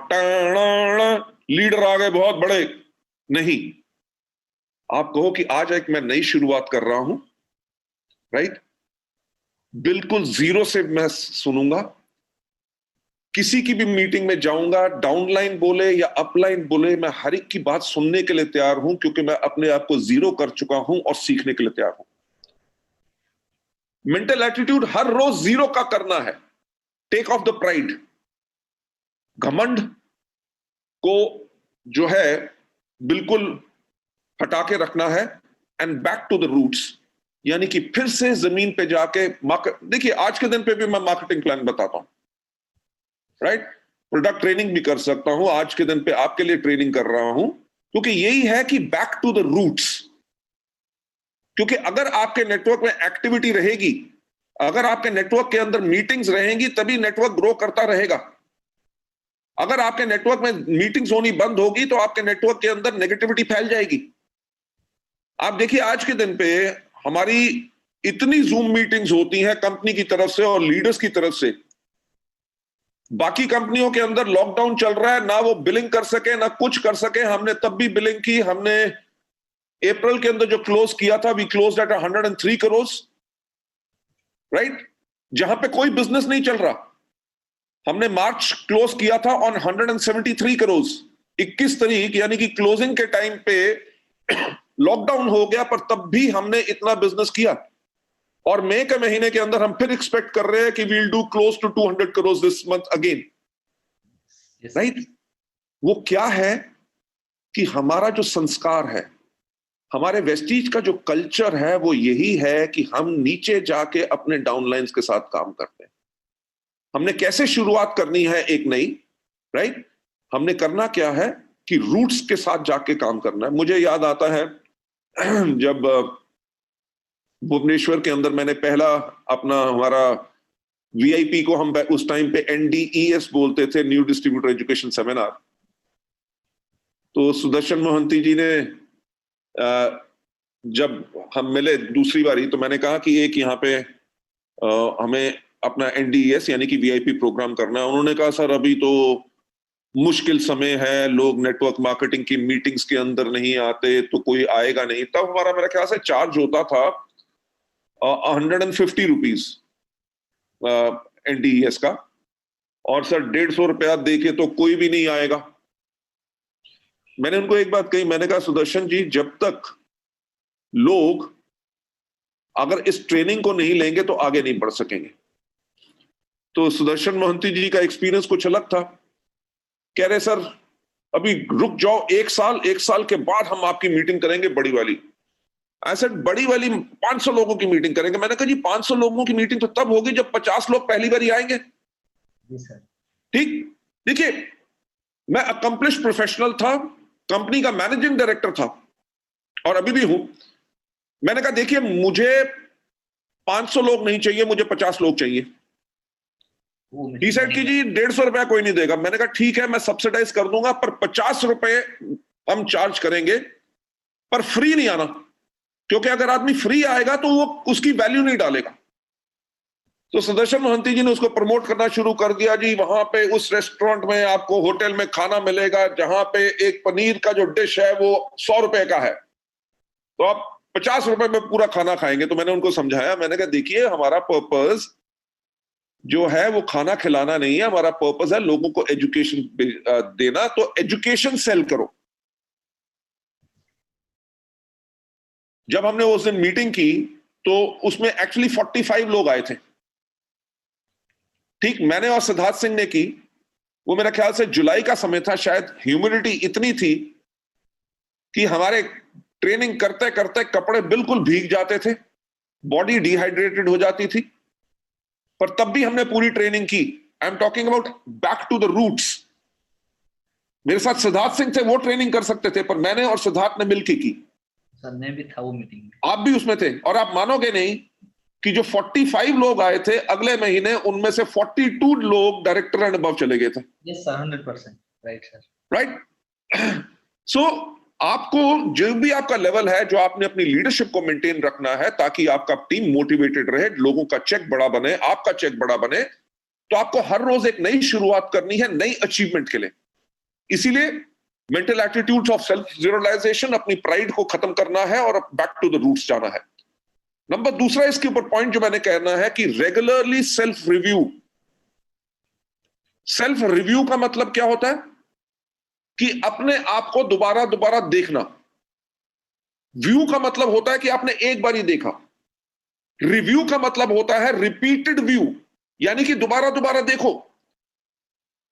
A: लीडर आ गए बहुत बड़े। नहीं, आप कहो कि आज एक मैं नई शुरुआत कर रहा हूं, राइट? बिल्कुल जीरो से मैं सुनूंगा, किसी की भी मीटिंग में जाऊंगा, डाउनलाइन बोले या अपलाइन बोले, मैं हर एक की बात सुनने के लिए तैयार हूं क्योंकि मैं अपने आप को जीरो कर चुका हूं और सीखने के लिए तैयार हूं। मेंटल एटीट्यूड हर रोज जीरो का करना है। टेक ऑफ द प्राइड, घमंड को जो है बिल्कुल हटा के रखना है, and back to the roots, यानी कि फिर से जमीन पे जाके देखिए, आज के दिन पे भी मैं मार्केटिंग प्लान बताता हूं, राइट? प्रोडक्ट ट्रेनिंग भी कर सकता हूं, आज के दिन पे आपके लिए ट्रेनिंग कर रहा हूं, क्योंकि यही है कि बैक टू द रूट्स। क्योंकि अगर आपके नेटवर्क में एक्टिविटी रहेगी, अगर आपके नेटवर्क के अंदर मीटिंग्स रहेंगी, तभी नेटवर्क ग्रो करता रहेगा। अगर आपके नेटवर्क में मीटिंग्स होनी बंद होगी तो आपके नेटवर्क के अंदर नेगेटिविटी फैल जाएगी। आप देखिए, आज के दिन पे हमारी इतनी जूम मीटिंग्स होती हैं कंपनी की तरफ से और लीडर्स की तरफ से, बाकी कंपनियों के अंदर लॉकडाउन चल रहा है, ना वो बिलिंग कर सके ना कुछ कर सके, हमने तब भी बिलिंग की। हमने अप्रैल के अंदर जो क्लोज किया था, we close at 103 crore, right, जहां पे कोई बिजनेस नहीं चल रहा। हमने मार्च क्लोज किया था ऑन 173 करोड़ 21 तारीख, यानी कि क्लोजिंग के टाइम पे लॉकडाउन हो गया, पर तब भी हमने इतना बिजनेस किया। और मई के महीने के अंदर हम फिर एक्सपेक्ट कर रहे हैं कि we'll do close to 200 crore this month again, right. वो क्या है कि हमारा जो संस्कार है, हमारे वेस्टीज का जो कल्चर है, वो यही है कि हम नीचे जाके अपने डाउनलाइंस के साथ काम करते हैं। हमने कैसे शुरुआत करनी है एक नई, राइट, हमने करना क्या है कि रूट्स के साथ जाके काम करना है। मुझे याद आता है जब भुवनेश्वर के अंदर मैंने पहला अपना हमारा वीआईपी को हम उस टाइम पे एनडीईएस बोलते थे, न्यू डिस्ट्रीब्यूटर एजुकेशन सेमिनार, तो सुदर्शन मोहंती जी ने जब हम मिले दूसरी बारी, तो मैंने कहा कि एक यहाँ पे हमें अपना एनडीईएस यानी कि वीआईपी प्रोग्राम करना है। उन्होंने कहा सर अभी तो मुश्किल समय है, लोग नेटवर्क मार्केटिंग की मीटिंग्स के अंदर नहीं आते, तो कोई आएगा नहीं। तब हमारा मेरा ख्याल से चार्ज होता था 150 रुपीज एनडीईएस का, और सर 150 रुपया देके तो कोई भी नहीं आएगा। मैंने उनको एक बात कही, मैंने कहा सुदर्शन जी, जब तक लोग अगर इस ट्रेनिंग को नहीं लेंगे तो आगे नहीं बढ़ सकेंगे। तो सुदर्शन मोहंती जी का एक्सपीरियंस कुछ अलग था। कह रहे सर अभी रुक जाओ, एक साल के बाद हम आपकी मीटिंग करेंगे बड़ी वाली। ऐसे बड़ी वाली 500 लोगों की मीटिंग करेंगे। मैंने कहा जी 500 लोगों की मीटिंग तो तब होगी जब 50 लोग पहली बार आएंगे। ठीक, देखिए मैं अकम्प्लिश प्रोफेशनल था, कंपनी का मैनेजिंग डायरेक्टर था और अभी भी हूं। मैंने कहा देखिए मुझे 500 लोग नहीं चाहिए, मुझे 50 लोग चाहिए। ही सेड कि जी 150 रुपया कोई नहीं देगा। मैंने कहा ठीक है, मैं सब्सिडाइज कर दूंगा, पर 50 रुपए हम चार्ज करेंगे, पर फ्री नहीं आना, क्योंकि अगर आदमी फ्री आएगा तो वो उसकी वैल्यू नहीं डालेगा। तो सुदर्शन मोहंती जी ने उसको प्रमोट करना शुरू कर दिया। जी वहां पे उस रेस्टोरेंट में आपको होटल में खाना मिलेगा जहां पे एक पनीर का जो डिश है वो 100 रुपए का है, तो आप 50 रुपए में पूरा खाना खाएंगे। तो मैंने उनको समझाया, मैंने कहा देखिए हमारा पर्पस जो है वो खाना खिलाना नहीं है, हमारा पर्पस है लोगों को एजुकेशन देना, तो एजुकेशन सेल करो। जब हमने उस दिन मीटिंग की तो उसमें एक्चुअली 45 लोग आए थे। ठीक, मैंने और सिद्धार्थ सिंह ने की, वो मेरा ख्याल से जुलाई का समय था, शायद ह्यूमिडिटी इतनी थी कि हमारे ट्रेनिंग करते करते कपड़े बिल्कुल भीग जाते थे, बॉडी डिहाइड्रेटेड हो जाती थी, पर तब भी हमने पूरी ट्रेनिंग की। I am talking about back to the roots. मेरे साथ सिद्धार्थ सिंह थे, वो ट्रेनिंग कर सकते थे, पर मैंने और सिद्धार्थ ने मिलकर की।
B: सर मैं भी था वो मीटिंग में,
A: आप भी उसमें थे, और आप मानोगे नहीं कि जो 45 लोग आए थे अगले महीने, उनमें से 42 लोग डायरेक्टर एंड अबव चले गए थे।
B: Yes sir, 100%, right sir,
A: right. So आपको जो भी आपका लेवल है, जो आपने अपनी लीडरशिप को मेंटेन रखना है ताकि आपका टीम मोटिवेटेड रहे, लोगों का चेक बड़ा बने, आपका चेक बड़ा बने, तो आपको हर रोज एक नई शुरुआत करनी है नई अचीवमेंट के लिए। इसीलिए mental attitudes of self realization, अपनी प्राइड को खत्म करना है और बैक टू द रूट्स जाना है। नंबर दूसरा इसके ऊपर पॉइंट जो मैंने कहना है कि regularly self review. Self review का मतलब क्या होता है कि अपने आप को दोबारा दोबारा देखना। व्यू का मतलब होता है कि आपने एक बार ही देखा। रिव्यू का मतलब होता है रिपीटेड व्यू, यानी कि दोबारा दोबारा देखो।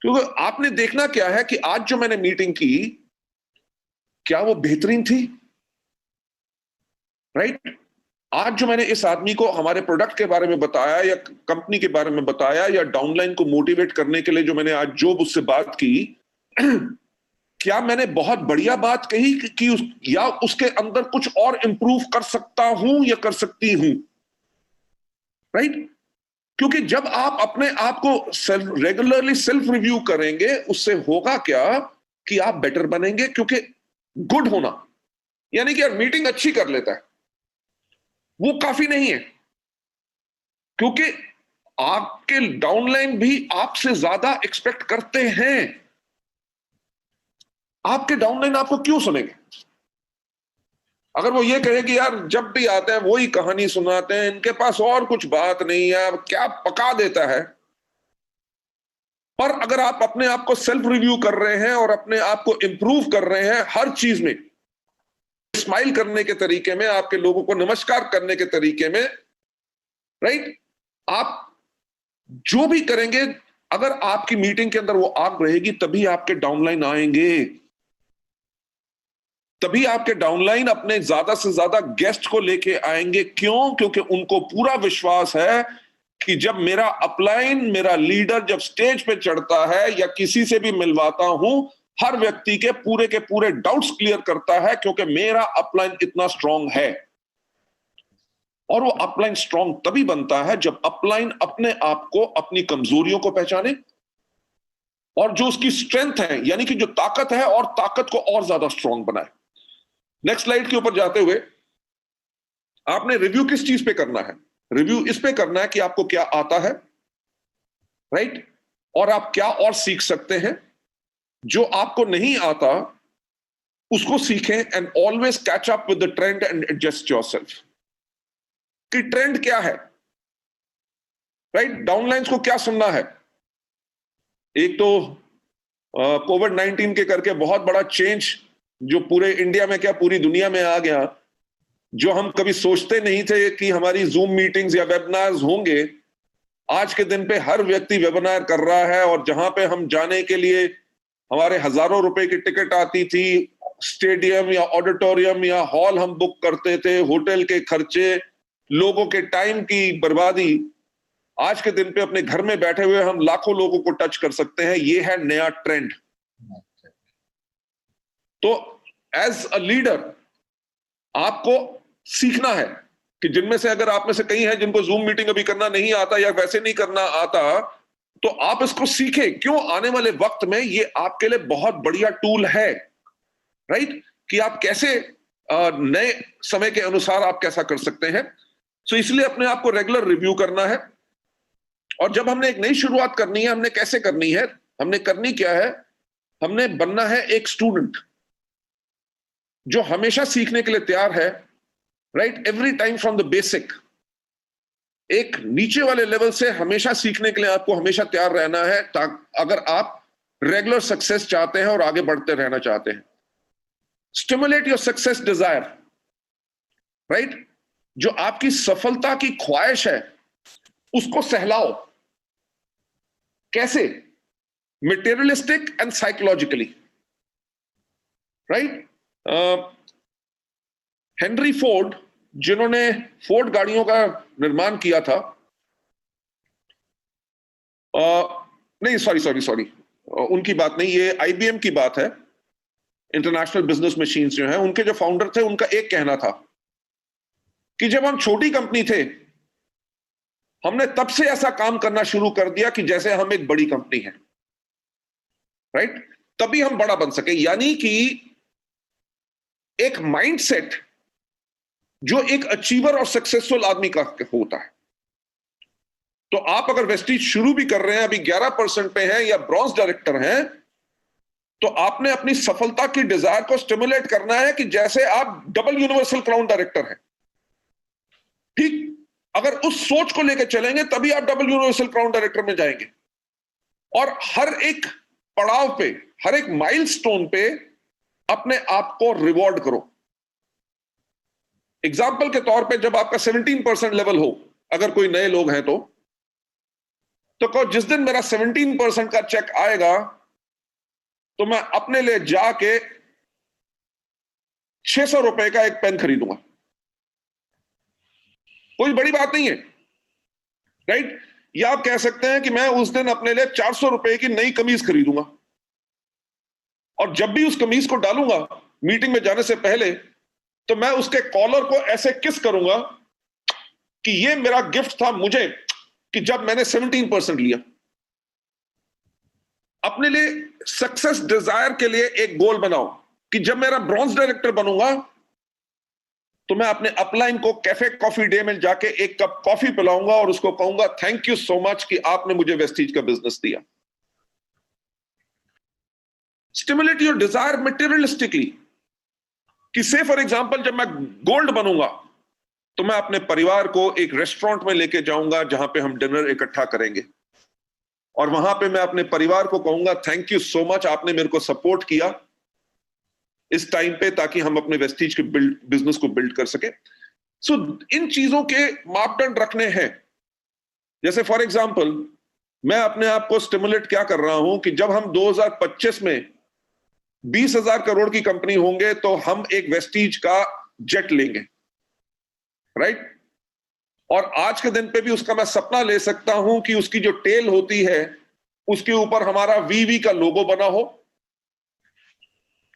A: क्योंकि आपने देखना क्या है कि आज जो मैंने मीटिंग की, क्या वो बेहतरीन थी, राइट? आज जो मैंने इस आदमी को हमारे प्रोडक्ट के बारे में बताया या कंपनी के बारे में बताया या डाउनलाइन को मोटिवेट करने के लिए जो मैंने आज जो उससे बात की, क्या मैंने बहुत बढ़िया बात कही कि या उसके अंदर कुछ और इंप्रूव कर सकता हूं या कर सकती हूं, राइट? क्योंकि जब आप अपने आप को रेगुलरली सेल्फ रिव्यू करेंगे, उससे होगा क्या कि आप बेटर बनेंगे। क्योंकि गुड होना यानी कि यार मीटिंग अच्छी कर लेता है, वो काफी नहीं है। क्योंकि आपके डाउनलाइन भी आपसे ज्यादा एक्सपेक्ट करते हैं। आपके डाउनलाइन आपको क्यों सुनेंगे? अगर वो ये कहे कि यार जब भी आते हैं वही कहानी सुनाते हैं, इनके पास और कुछ बात नहीं है, अब क्या पका देता है। पर अगर आप अपने आप को सेल्फ रिव्यू कर रहे हैं और अपने आप को इंप्रूव कर रहे हैं हर चीज में, स्माइल करने के तरीके में, आपके लोगों को नमस्कार करने के तरीके में, राइट, आप जो भी करेंगे, अगर आपकी मीटिंग के अंदर वो आग रहेगी तभी आपके डाउनलाइन आएंगे, तभी आपके डाउनलाइन अपने ज्यादा से ज्यादा गेस्ट को लेके आएंगे। क्यों? क्योंकि उनको पूरा विश्वास है कि जब मेरा अपलाइन, मेरा लीडर जब स्टेज पे चढ़ता है या किसी से भी मिलवाता हूं, हर व्यक्ति के पूरे डाउट्स क्लियर करता है, क्योंकि मेरा अपलाइन इतना स्ट्रांग है। और वो अपलाइन स्ट्रांग तभी बनता है जब अपलाइन अपने आप को, अपनी कमजोरियों को पहचाने और जो उसकी स्ट्रेंथ है, यानी कि जो ताकत है, और ताकत को और ज्यादा स्ट्रांग बनाए। नेक्स्ट स्लाइड के ऊपर जाते हुए, आपने रिव्यू किस चीज पे करना है? रिव्यू इस पे करना है कि आपको क्या आता है, राइट, और आप क्या और सीख सकते हैं। जो आपको नहीं आता उसको सीखें, and always catch up with the trend and adjust yourself. कि ट्रेंड क्या है, राइट, डाउनलाइंस को क्या सुनना है। एक तो कोविड-19 के करके बहुत बड़ा चेंज जो पूरे इंडिया में क्या पूरी दुनिया में आ गया, जो हम कभी सोचते नहीं थे कि हमारी जूम मीटिंग्स या वेबिनार्स होंगे, आज के दिन पे हर व्यक्ति वेबिनार कर रहा है। और जहां पे हम जाने के लिए हमारे हजारों रुपए की टिकट आती थी, स्टेडियम या ऑडिटोरियम या हॉल हम बुक करते थे, होटल के खर्चे, लोगों के टाइम की बर्बादी, आज के दिन पे अपने घर में बैठे हुए हम लाखों लोगों को टच कर सकते हैं। ये है नया ट्रेंड। तो एज अ लीडर आपको सीखना है कि जिनमें से अगर आप में से कई हैं जिनको जूम मीटिंग अभी करना नहीं आता या वैसे नहीं करना आता, तो आप इसको सीखें। क्यों? आने वाले वक्त में ये आपके लिए बहुत बढ़िया टूल है, राइट, कि आप कैसे नए समय के अनुसार आप कैसा कर सकते हैं। सो इसलिए अपने आप को रेगुलर रिव्यू करना है। और जब हमने एक नई शुरुआत करनी है, हमने कैसे करनी है, हमने करनी क्या है, हमने बनना है एक स्टूडेंट जो हमेशा सीखने के लिए तैयार है, right, every time from the basic. एक नीचे वाले लेवल से हमेशा सीखने के लिए आपको हमेशा तैयार रहना है, अगर आप रेगुलर सक्सेस चाहते हैं और आगे बढ़ते रहना चाहते हैं। Stimulate your success desire, right, जो आपकी सफलता की ख्वाहिश है उसको सहलाओ। कैसे? Materialistic and psychologically, right. Henry Ford, जिन्होंने फोर्ड गाड़ियों का निर्माण किया था, नहीं सॉरी, उनकी बात नहीं, ये आईबीएम की बात है। इंटरनेशनल बिजनेस मशीन्स जो है, उनके जो फाउंडर थे, उनका एक कहना था कि जब हम छोटी कंपनी थे, हमने तब से ऐसा काम करना शुरू कर दिया कि जैसे हम एक बड़ी कंपनी है, राइट, तभी हम बड़ा बन सके। यानी कि एक माइंडसेट जो एक अचीवर और सक्सेसफुल आदमी का होता है। तो आप अगर वेस्टीज शुरू भी कर रहे हैं, अभी 11% पे हैं या ब्रॉन्ज डायरेक्टर हैं, तो आपने अपनी सफलता की डिजायर को स्टिमुलेट करना है कि जैसे आप डबल यूनिवर्सल क्राउन डायरेक्टर हैं। ठीक, अगर उस सोच को लेकर चलेंगे तभी आप डबल यूनिवर्सल क्राउन डायरेक्टर में जाएंगे। और हर एक पड़ाव पे, हर एक माइलस्टोन पे अपने आप को रिवॉर्ड करो। एग्जाम्पल के तौर पे, जब आपका 17% लेवल हो, अगर कोई नए लोग हैं तो कहो जिस दिन मेरा 17% का चेक आएगा तो मैं अपने लिए जाके 600 रुपए का एक पेन खरीदूंगा। कोई बड़ी बात नहीं है, राइट। या आप कह सकते हैं कि मैं उस दिन अपने लिए 400 रुपए की नई कमीज खरीदूंगा, और जब भी उस कमीज को डालूंगा मीटिंग में जाने से पहले, तो मैं उसके कॉलर को ऐसे किस करूंगा कि ये मेरा गिफ्ट था मुझे कि जब मैंने 17% लिया। अपने लिए सक्सेस डिजायर के लिए एक गोल बनाओ कि जब मेरा ब्रॉन्ज डायरेक्टर बनूंगा तो मैं अपने अपलाइन को कैफे कॉफी डे में जाके एक कप कॉफी पिलाऊंगा और उसको कहूंगा थैंक यू सो मच कि आपने मुझे वेस्टीज का बिजनेस दिया। स्टिमुलेट योर डिजायर मटेरियलिस्टिकली, कि से फॉर एग्जांपल जब मैं गोल्ड बनूंगा तो मैं अपने परिवार को एक रेस्टोरेंट में लेके जाऊंगा जहां पे हम डिनर इकट्ठा करेंगे, और वहां पे मैं अपने परिवार को कहूंगा थैंक यू सो मच, आपने मेरे को सपोर्ट किया इस टाइम पे, ताकि हम अपने वेस्टीज के बिजनेस को बिल्ड कर सके। सो इन चीजों के मापदंड रखने हैं। जैसे फॉर एग्जांपल मैं अपने आप को स्टिमुलेट क्या कर रहा हूं कि जब हम 2025 में 20,000 करोड़ की कंपनी होंगे तो हम एक वेस्टीज का जेट लेंगे, राइट? और आज के दिन पे भी उसका मैं सपना ले सकता हूं कि उसकी जो टेल होती है उसके ऊपर हमारा वीवी का लोगो बना हो।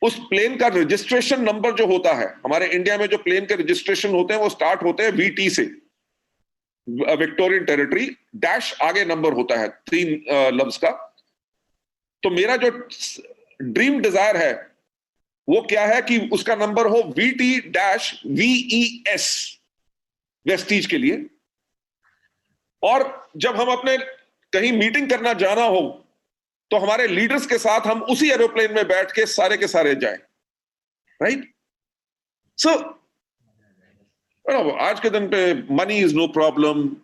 A: उस प्लेन का रजिस्ट्रेशन नंबर जो होता है, हमारे इंडिया में जो प्लेन के रजिस्ट्रेशन होते हैं वो स्टार्ट होते हैं वीटी से, विक्टोरियन टेरिटरी, डैश आगे नंबर होता है 3 लफ्ज का। तो मेरा जो ड्रीम डिजायर है वो क्या है कि उसका नंबर हो VT-VES, वेस्टीज के लिए। और जब हम अपने कहीं मीटिंग करना जाना हो तो हमारे लीडर्स के साथ हम उसी एरोप्लेन में बैठ के सारे जाएं, राइट? सो आज के दिन पे मनी इज नो प्रॉब्लम।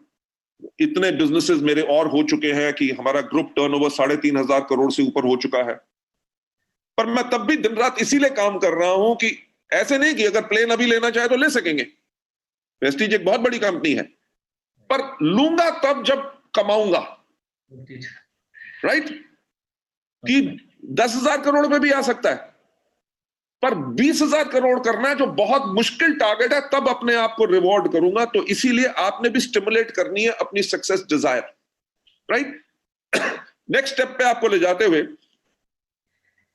A: इतने बिजनेसेस मेरे और हो चुके हैं कि हमारा ग्रुप टर्नओवर 3,500 करोड़ से ऊपर हो चुका है। पर मैं तब भी दिन रात इसीलिए काम कर रहा हूं कि ऐसे नहीं कि अगर प्लेन अभी लेना चाहे तो ले सकेंगे, वेस्टीज एक बहुत बड़ी कंपनी है, पर लूंगा तब जब कमाऊंगा, राइट? कि 10,000 करोड़ में भी आ सकता है, पर 20,000 करोड़ करना है जो बहुत मुश्किल टारगेट है, तब अपने आप को रिवॉर्ड करूंगा। तो इसीलिए आपने भी स्टिमुलेट करनी है अपनी success desire, right? Next step पे आपको ले जाते हुए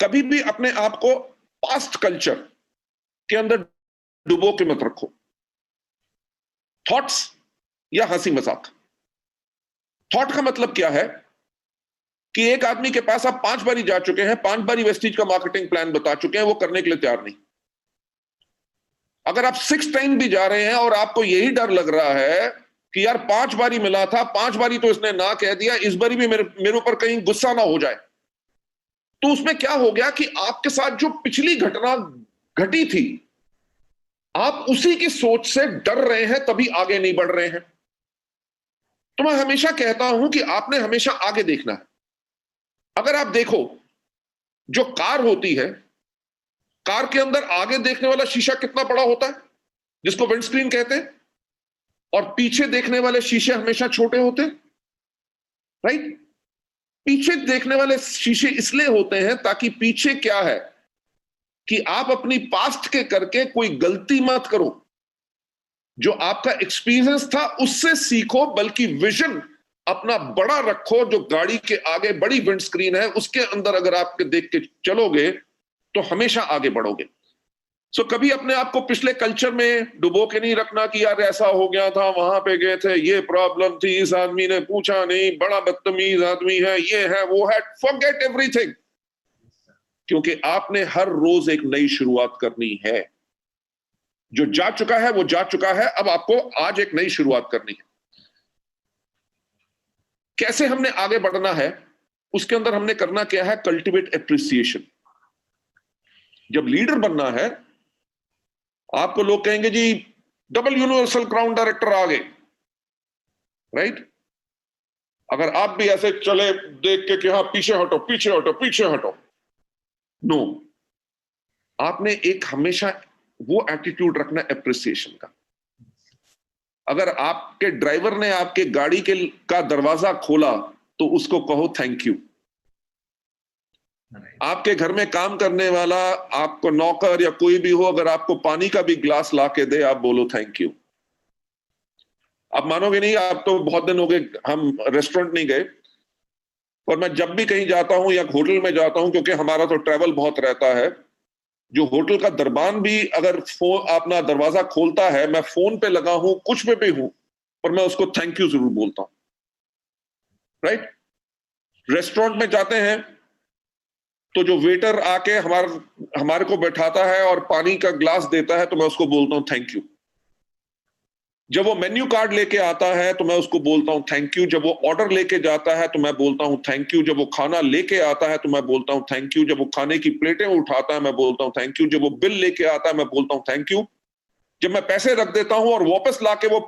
A: कभी भी अपने आप को पास्ट कल्चर के अंदर डुबो के मत रखो। थॉट्स या हंसी मजाक। थॉट का मतलब क्या है कि एक आदमी के पास आप 5 बारी जा चुके हैं, 5 बारी वेस्टीज का मार्केटिंग प्लान बता चुके हैं, वो करने के लिए तैयार नहीं। अगर आप 6 टाइम भी जा रहे हैं और आपको यही डर लग रहा है कि यार 5 बारी मिला था, 5 बारी तो इसने ना कह दिया, इस बारी भी मेरे ऊपर कहीं गुस्सा ना हो जाए, तो उसमें क्या हो गया कि आपके साथ जो पिछली घटना घटी थी, आप उसी की सोच से डर रहे हैं, तभी आगे नहीं बढ़ रहे हैं। तो मैं हमेशा कहता हूं कि आपने हमेशा आगे देखना है। अगर आप देखो, जो कार होती है, कार के अंदर आगे देखने वाला शीशा कितना बड़ा होता है, जिसको विंडस्क्रीन कहते हैं, और पीछे देखने वाले शीशे हमेशा छोटे होते हैं, राइट? पीछे देखने वाले शीशे इसलिए होते हैं ताकि पीछे क्या है कि आप अपनी पास्ट के करके कोई गलती मत करो, जो आपका एक्सपीरियंस था उससे सीखो, बल्कि विजन अपना बड़ा रखो। जो गाड़ी के आगे बड़ी विंडस्क्रीन है उसके अंदर अगर आप देख के चलोगे तो हमेशा आगे बढ़ोगे। सो कभी अपने आप को पिछले कल्चर में डुबो के नहीं रखना कि यार ऐसा हो गया था, वहां पे गए थे, ये प्रॉब्लम थी, इस आदमी ने पूछा नहीं, बड़ा बदतमीज आदमी है, ये है वो है। फॉरगेट एवरीथिंग, क्योंकि आपने हर रोज एक नई शुरुआत करनी है। जो जा चुका है वो जा चुका है, अब आपको आज एक नई शुरुआत करनी है। कैसे हमने आगे बढ़ना है, उसके अंदर हमने करना क्या है? Cultivate appreciation. जब लीडर बनना है, आपको लोग कहेंगे जी डबल यूनिवर्सल क्राउन डायरेक्टर आ गए, राइट? अगर आप भी ऐसे चले देख के कि हाँ पीछे हटो पीछे हटो पीछे हटो, नो, आपने एक हमेशा वो एटीट्यूड रखना एप्रिसिएशन का। अगर आपके ड्राइवर ने आपके गाड़ी का दरवाजा खोला तो उसको कहो थैंक यू। आपके घर में काम करने वाला, आपको नौकर या कोई भी हो, अगर आपको पानी का भी ग्लास ला के दे, आप बोलो थैंक यू। आप मानोगे नहीं, आप तो बहुत दिन हो गए हम रेस्टोरेंट नहीं गए, और मैं जब भी कहीं जाता हूं या होटल में जाता हूं, क्योंकि हमारा तो ट्रैवल बहुत रहता है, जो होटल का दरबान भी अगर फोन अपना दरवाजा खोलता है, मैं फोन पे लगा हूं, कुछ पे भी हूं, पर मैं उसको थैंक यू जरूर बोलता हूं, राइट? रेस्टोरेंट में जाते हैं तो जो वेटर आके हमारे को बैठाता है और पानी का ग्लास देता है, तो मैं उसको बोलता हूं थैंक यू। जब वो मेन्यू कार्ड लेके आता है तो मैं उसको बोलता हूं थैंक यू। जब वो ऑर्डर लेके जाता है तो मैं बोलता हूं थैंक यू। जब वो खाना लेके आता है तो मैं बोलता हूं थैंक यू। जब वो खाने की प्लेटें उठाता है मैं बोलता हूं थैंक यू। जब वो बिल लेके आता है मैं बोलता हूं थैंक यू। जब मैं पैसे रख देता हूं और वापस लाके वो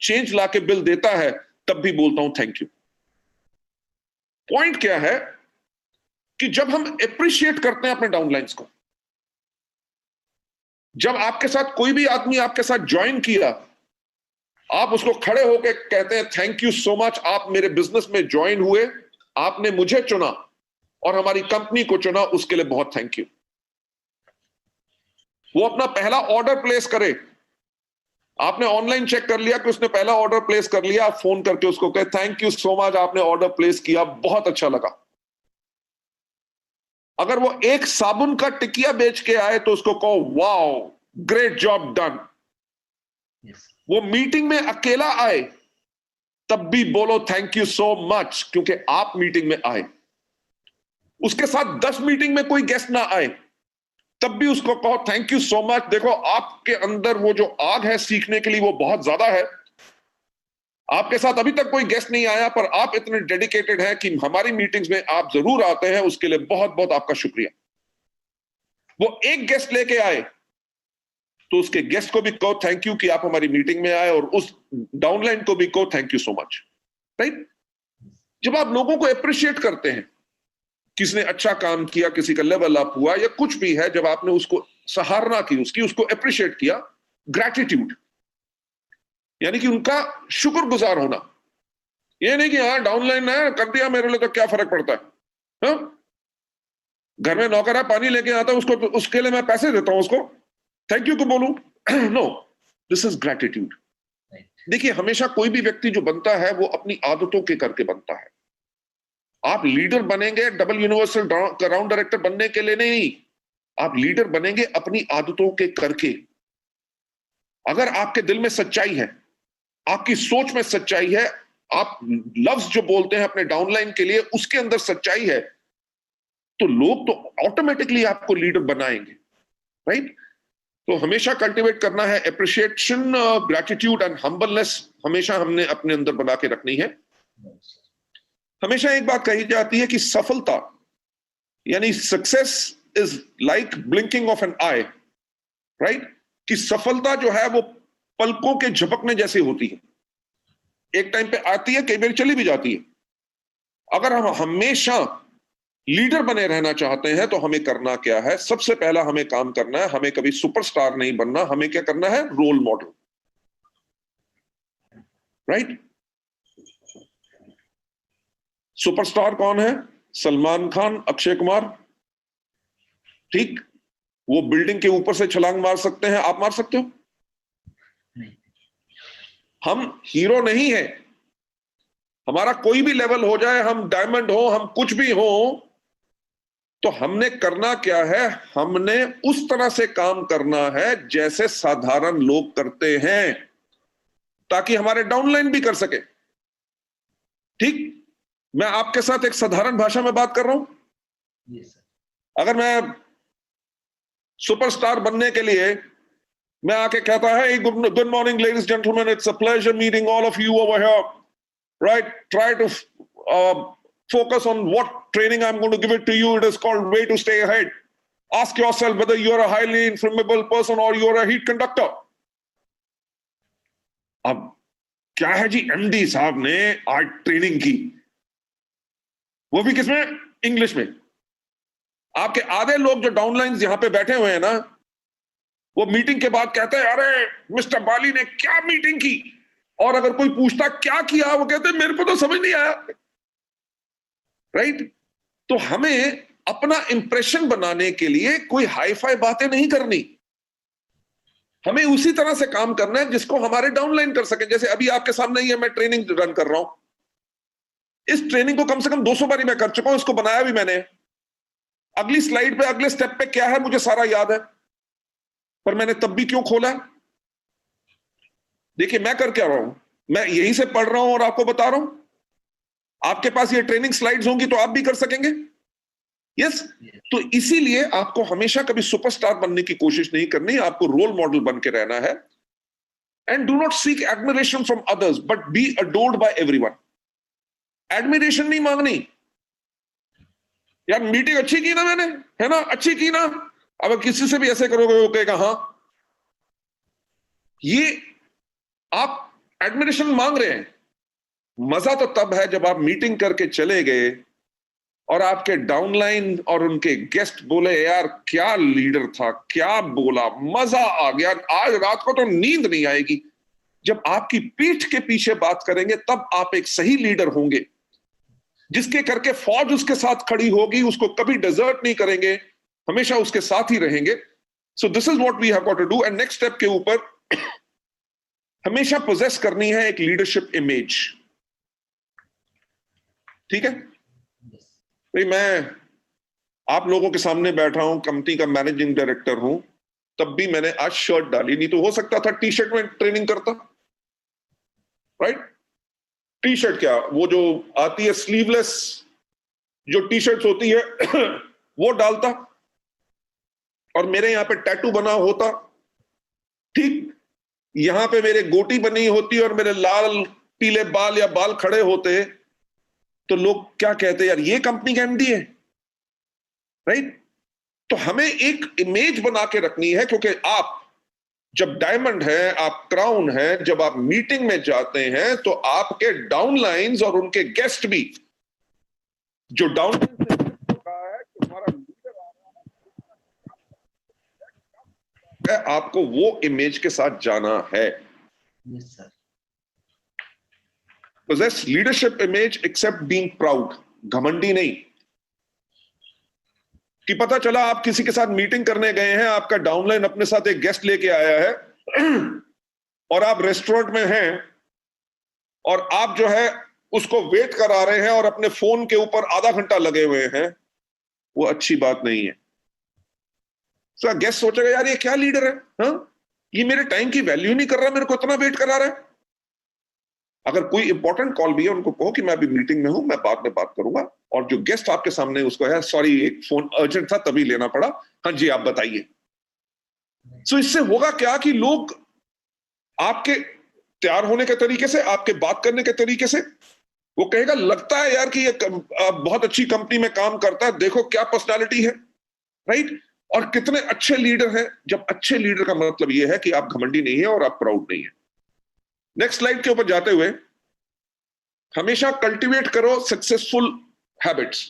A: चेंज लाके बिल देता है तब भी बोलता हूं थैंक यू। पॉइंट क्या है कि जब हम अप्रिशिएट करते हैं अपने डाउनलाइंस को, जब आपके साथ कोई भी आदमी आपके साथ ज्वाइन किया, आप उसको खड़े होकर कहते हैं थैंक यू सो मच, आप मेरे बिजनेस में ज्वाइन हुए, आपने मुझे चुना और हमारी कंपनी को चुना, उसके लिए बहुत थैंक यू। वो अपना पहला ऑर्डर प्लेस करे, आपने ऑनलाइन चेक कर लिया कि उसने पहला ऑर्डर प्लेस कर लिया, आप फोन करके उसको कहे थैंक यू सो मच, आपने ऑर्डर प्लेस किया, बहुत अच्छा लगा। अगर वो एक साबुन का टिकिया बेच के आए तो उसको कहो वाओ ग्रेट जॉब डन। वो मीटिंग में अकेला आए तब भी बोलो थैंक यू सो मच, क्योंकि आप मीटिंग में आए। उसके साथ 10 मीटिंग में कोई गेस्ट ना आए तब भी उसको कहो थैंक यू सो मच। देखो आपके अंदर वो जो आग है सीखने के लिए वो बहुत ज्यादा है। आपके साथ अभी तक कोई गेस्ट नहीं आया पर आप इतने डेडिकेटेड हैं कि हमारी मीटिंग्स में आप जरूर आते हैं, उसके लिए बहुत बहुत आपका शुक्रिया। वो एक गेस्ट लेके आए तो उसके गेस्ट को भी कहो थैंक यू कि आप हमारी मीटिंग में आए, और उस डाउनलाइन को भी कहो thank you so much. Right? जब आप लोगों को अप्रिशिएट करते हैं, किसने अच्छा काम किया, किसी का लेवल अप हुआ या कुछ भी है, जब आपने उसको सराहना की, उसको अप्रिशिएट किया, ग्रैटिट्यूड यानी कि उनका शुक्रगुजार होना। ये नहीं कि हाँ डाउनलाइन है कर दिया मेरे लिए तो क्या फर्क पड़ता है, हाँ? घर में नौकर है पानी लेके आता है उसको, उसके लिए मैं पैसे देता हूं, उसको थैंक यू को बोलूं? No, this is gratitude. देखिए हमेशा कोई भी व्यक्ति जो बनता है वो अपनी आदतों के करके बनता है। आप लीडर बनेंगे डबल यूनिवर्सल राउंड डायरेक्टर बनने के लिए नहीं, आप लीडर बनेंगे अपनी आदतों के करके। अगर आपके दिल में सच्चाई है, आपकी सोच में सच्चाई है, आप लफ्ज जो बोलते हैं अपने डाउनलाइन के लिए उसके अंदर सच्चाई है, तो लोग तो ऑटोमेटिकली आपको लीडर बनाएंगे। राइट? तो हमेशा कल्टीवेट करना है एप्रिशिएशन, ग्रैटिट्यूड एंड हम्बलनेस, हमेशा हमने अपने अंदर बना के रखनी है। हमेशा एक बात कही जाती है कि सफलता यानी success is like blinking of an eye. Right? कि सफलता जो है वो पलकों के झपकने जैसे होती है, एक टाइम पे आती है, कई बार चली भी जाती है। अगर हम हमेशा लीडर बने रहना चाहते हैं तो हमें करना क्या है? सबसे पहला हमें काम करना है, हमें कभी सुपरस्टार नहीं बनना, हमें क्या करना है? Role model. राइट? सुपरस्टार कौन है? सलमान खान, अक्षय कुमार। ठीक? वो बिल्डिंग के ऊपर से छलांग मार सकते हैं, आप मार सकते हो? हम हीरो नहीं है, हमारा कोई भी लेवल हो जाए, हम डायमंड हो, हम कुछ भी हो, तो हमने करना क्या है? हमने उस तरह से काम करना है जैसे साधारण लोग करते हैं, ताकि हमारे डाउनलाइन भी कर सके। ठीक? मैं आपके साथ एक साधारण भाषा में बात कर रहा हूं। अगर मैं सुपरस्टार बनने के लिए मैं आके कहता है good morning ladies gentleman, it's a pleasure meeting all of you over here, right? Try to focus on what training I'm going to give it to you. It is called way to stay ahead. Ask yourself whether you're a highly inflammable person or you're a heat conductor. अब क्या है जी, MD साहब ने आज training की, वो भी किसमें? इंग्लिश में। आपके आधे लोग जो डाउनलाइंस यहां पे बैठे हुए हैं ना, वो मीटिंग के बाद कहते हैं अरे मिस्टर बाली ने क्या मीटिंग की, और अगर कोई पूछता क्या किया, वो कहते हैं मेरे को तो समझ नहीं आया। राइट? तो हमें अपना इंप्रेशन बनाने के लिए कोई हाई फाई बातें नहीं करनी, हमें उसी तरह से काम करना है जिसको हमारे डाउनलाइन कर सके। जैसे अभी आपके सामने ही है, मैं ट्रेनिंग रन कर रहा हूं, इस ट्रेनिंग को कम से कम 200 बारी मैं कर चुका हूं, इसको बनाया भी मैंने। अगली स्लाइड पे अगले स्टेप पे क्या है मुझे सारा याद है, पर मैंने तब भी क्यों खोला? देखिए मैं कर क्या रहा हूं, मैं यहीं से पढ़ रहा हूं और आपको बता रहा हूं। आपके पास ये ट्रेनिंग स्लाइड्स होंगी तो आप भी कर सकेंगे। यस? तो इसीलिए आपको हमेशा कभी सुपरस्टार बनने की कोशिश नहीं करनी, आपको रोल मॉडल बन के रहना है। And do not seek admiration from others, but be adored by everyone. Admiration नहीं मांगनी। यार मीटिंग अच्छी की ना मैंने, है ना, अच्छी की ना। अब किसी से भी ऐसे करोगे वो कहेगा हाँ। ये आप एडमिरेशन मांग रहे हैं। मजा तो तब है जब आप मीटिंग करके चले गए और आपके डाउनलाइन और उनके गेस्ट बोले यार क्या लीडर था, क्या बोला, मजा आ गया, आज रात को तो नींद नहीं आएगी। जब आपकी पीठ के पीछे बात करेंगे तब आप एक सही लीडर होंगे, जिसके करके फौज उसके साथ खड़ी होगी, उसको कभी डिजर्ट नहीं करेंगे, हमेशा उसके साथ ही रहेंगे। So this is what we have got to do. And next step के ऊपर हमेशा पोजेस करनी है एक लीडरशिप इमेज। ठीक है भाई, मैं आप लोगों के सामने बैठा हूं, कंपनी का मैनेजिंग डायरेक्टर हूं, तब भी मैंने आज शर्ट डाली, नहीं तो हो सकता था टी शर्ट में ट्रेनिंग करता, राइट। टी शर्ट क्या, वो जो आती है स्लीवलेस जो टी शर्ट होती है वो डालता, और मेरे यहां पे टैटू बना होता, ठीक यहां पे मेरे गोटी बनी होती और मेरे लाल पीले बाल या बाल खड़े होते, तो लोग क्या कहते, यार ये कंपनी का एमडी है, राइट। तो हमें एक इमेज बना के रखनी है, क्योंकि आप जब डायमंड है, आप क्राउन है, जब आप मीटिंग में जाते हैं तो आपके डाउनलाइंस और उनके गेस्ट भी, जो डाउनलाइन से कहा है कि हमारा लीडर आ रहा है, आपको वो इमेज के साथ जाना है।
B: Yes, sir.
A: Possess leadership image except being proud, घमंडी नहीं। कि पता चला आप किसी के साथ मीटिंग करने गए हैं, आपका डाउनलाइन अपने साथ एक गेस्ट लेके आया है और आप रेस्टोरेंट में हैं और आप जो है उसको वेट करा रहे हैं और अपने फोन के ऊपर आधा घंटा लगे हुए हैं, वो अच्छी बात नहीं है। तो गेस्ट सोचेगा यार ये क्या लीडर है, हाँ? ये मेरे टाइम की वैल्यू नहीं कर रहा, मेरे को इतना वेट करा रहा है। अगर कोई इंपॉर्टेंट कॉल भी है, उनको कहो कि मैं अभी मीटिंग में हूं, मैं बाद में बात करूंगा, और जो गेस्ट आपके सामने उसको है, सॉरी एक फोन अर्जेंट था तभी लेना पड़ा, हाँ जी आप बताइए। सो इससे होगा क्या कि लोग आपके तैयार होने के तरीके से, आपके बात करने के तरीके से, वो कहेगा लगता है यार कि ये बहुत अच्छी कंपनी में काम करता है, देखो क्या पर्सनालिटी है, राइट। और कितने अच्छे लीडर हैं। जब अच्छे लीडर का मतलब यह है कि आप घमंडी नहीं है और आप प्राउड नहीं है। नेक्स्ट स्लाइड के ऊपर जाते हुए, हमेशा कल्टीवेट करो सक्सेसफुल हैबिट्स।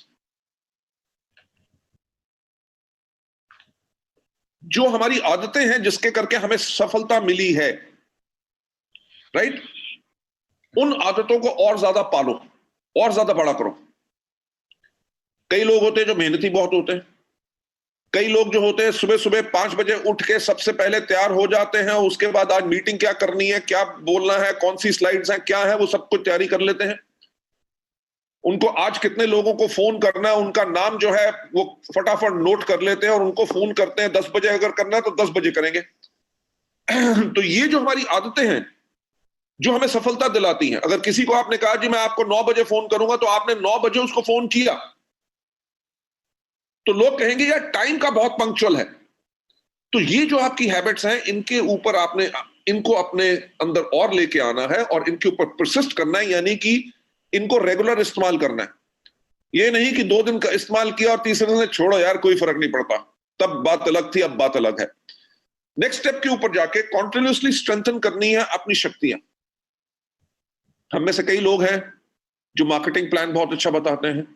A: जो हमारी आदतें हैं जिसके करके हमें सफलता मिली है, राइट, उन आदतों को और ज्यादा पालो और ज्यादा बड़ा करो। कई लोग होते हैं जो मेहनती बहुत होते हैं, कई लोग जो होते हैं सुबह सुबह 5 बजे उठ के सबसे पहले तैयार हो जाते हैं, उसके बाद आज मीटिंग क्या करनी है, क्या बोलना है, कौन सी स्लाइड्स हैं, क्या है, वो सब कुछ तैयारी कर लेते हैं। उनको आज कितने लोगों को फोन करना है, उनका नाम जो है वो फटाफट नोट कर लेते हैं और उनको फोन करते हैं। 10 बजे अगर करना है तो 10 बजे करेंगे। तो ये जो हमारी आदतें हैं जो हमें सफलता दिलाती हैं। अगर किसी को आपने कहा जी मैं आपको 9 बजे फोन करूंगा, तो आपने 9 बजे उसको फोन किया, तो लोग कहेंगे यार टाइम का बहुत पंक्चुअल है। तो ये जो आपकी हैबिट्स हैं, इनके ऊपर आपने इनको अपने अंदर और लेके आना है और इनके ऊपर परसिस्ट करना है, यानी कि इनको रेगुलर इस्तेमाल करना है। ये नहीं कि 2 दिन का इस्तेमाल किया और तीसरे दिन से छोड़ो यार कोई फर्क नहीं पड़ता, तब बात अलग थी, अब बात अलग है। नेक्स्ट स्टेप के ऊपर जाके कॉन्टिन्यूसली स्ट्रेंथन करनी है अपनी शक्तियां। हम में से कई लोग हैं जो मार्केटिंग प्लान बहुत अच्छा बताते हैं,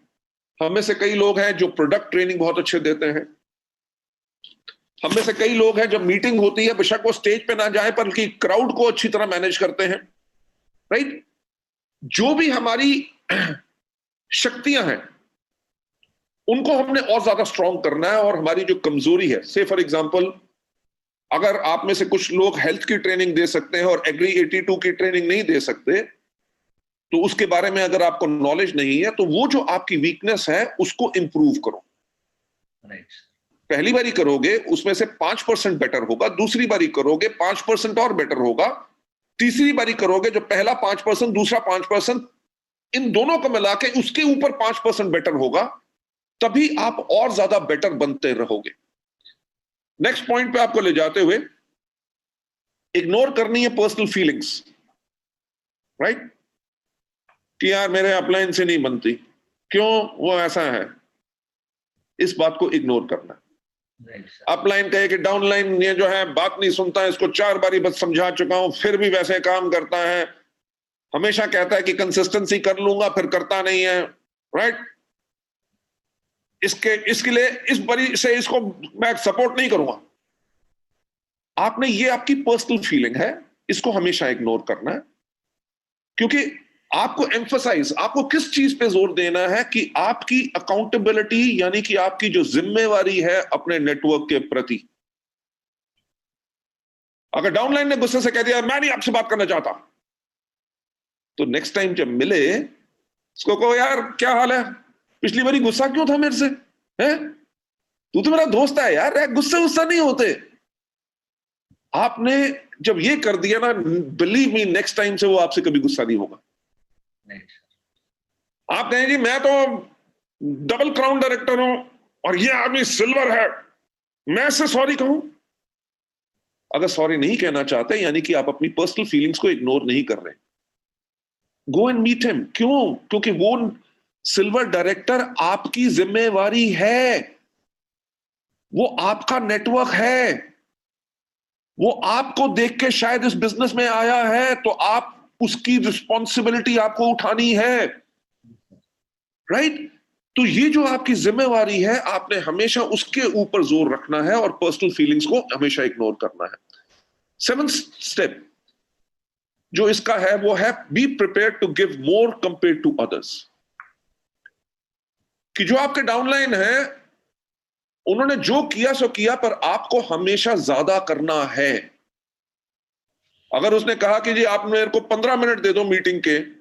A: हम में से कई लोग हैं जो प्रोडक्ट ट्रेनिंग बहुत अच्छे देते हैं, हम में से कई लोग हैं जब मीटिंग होती है बेशक वो स्टेज पे ना जाए बल्कि क्राउड को अच्छी तरह मैनेज करते हैं, राइट। जो भी हमारी शक्तियां हैं उनको हमने और ज्यादा स्ट्रॉन्ग करना है, और हमारी जो कमजोरी है, से फॉर एग्जांपल अगर आप में से कुछ लोग हेल्थ की ट्रेनिंग दे सकते हैं और एग्री 82 की ट्रेनिंग नहीं दे सकते, तो उसके बारे में अगर आपको नॉलेज नहीं है तो वो जो आपकी वीकनेस है उसको इंप्रूव करो।
B: Right.
A: पहली बारी करोगे उसमें से 5% बेटर होगा, दूसरी बारी करोगे 5% और बेटर होगा, तीसरी बारी करोगे जो पहला 5% दूसरा 5%, इन दोनों को मिला के उसके ऊपर 5% बेटर होगा, तभी आप और ज्यादा बेटर बनते रहोगे। नेक्स्ट पॉइंट पे आपको ले जाते हुए, इग्नोर करनी है पर्सनल फीलिंग्स, राइट? कि यार मेरे अपलाइन से नहीं बनती, क्यों, वो ऐसा है, इस बात को इग्नोर करना। अपलाइन कहे कि डाउनलाइन ये जो है बात नहीं सुनता है, इसको 4 बारी बस समझा चुका हूं फिर भी वैसे काम करता है, हमेशा कहता है कि कंसिस्टेंसी कर लूंगा फिर करता नहीं है, राइट? इसके लिए इस बारी से इसको मैं सपोर्ट नहीं करूंगा। आपने, ये आपकी पर्सनल फीलिंग है, इसको हमेशा इग्नोर करना है, क्योंकि आपको एम्फसाइज, आपको किस चीज पे जोर देना है कि आपकी अकाउंटेबिलिटी, यानी कि आपकी जो जिम्मेवारी है अपने नेटवर्क के प्रति। अगर डाउनलाइन ने गुस्से से कह दिया मैं नहीं आपसे बात करना चाहता, तो नेक्स्ट टाइम जब मिले उसको कहो यार क्या हाल है, पिछली बारी गुस्सा क्यों था मेरे से, है? तू तो मेरा दोस्त है यार, गुस्से गुस्सा नहीं होते। आपने जब ये कर दिया ना, बिलीव मी, नेक्स्ट टाइम से वो आपसे कभी गुस्सा नहीं होगा। आप कहें जी मैं तो डबल क्राउन डायरेक्टर हूं और ये आदमी सिल्वर है, मैं इससे सॉरी कहूं? अगर सॉरी नहीं कहना चाहते, यानी कि आप अपनी पर्सनल फीलिंग्स को इग्नोर नहीं कर रहे। Go and meet him. क्यों? क्योंकि वो सिल्वर डायरेक्टर आपकी जिम्मेवारी है, वो आपका नेटवर्क है, वो आपको देख के शायद इस बिजनेस में आया है, तो आप उसकी रिस्पॉन्सिबिलिटी आपको उठानी है, राइट? तो ये जो आपकी जिम्मेवारी है, आपने हमेशा उसके ऊपर जोर रखना है और पर्सनल फीलिंग्स को हमेशा इग्नोर करना है। 7th स्टेप जो इसका है वो है be prepare to give more compare to others. कि जो आपके डाउनलाइन है, उन्होंने जो किया सो किया, पर आपको हमेशा ज्यादा करना है। अगर उसने कहा कि जी आप मेरे को 15 मिनट दे दो मीटिंग के,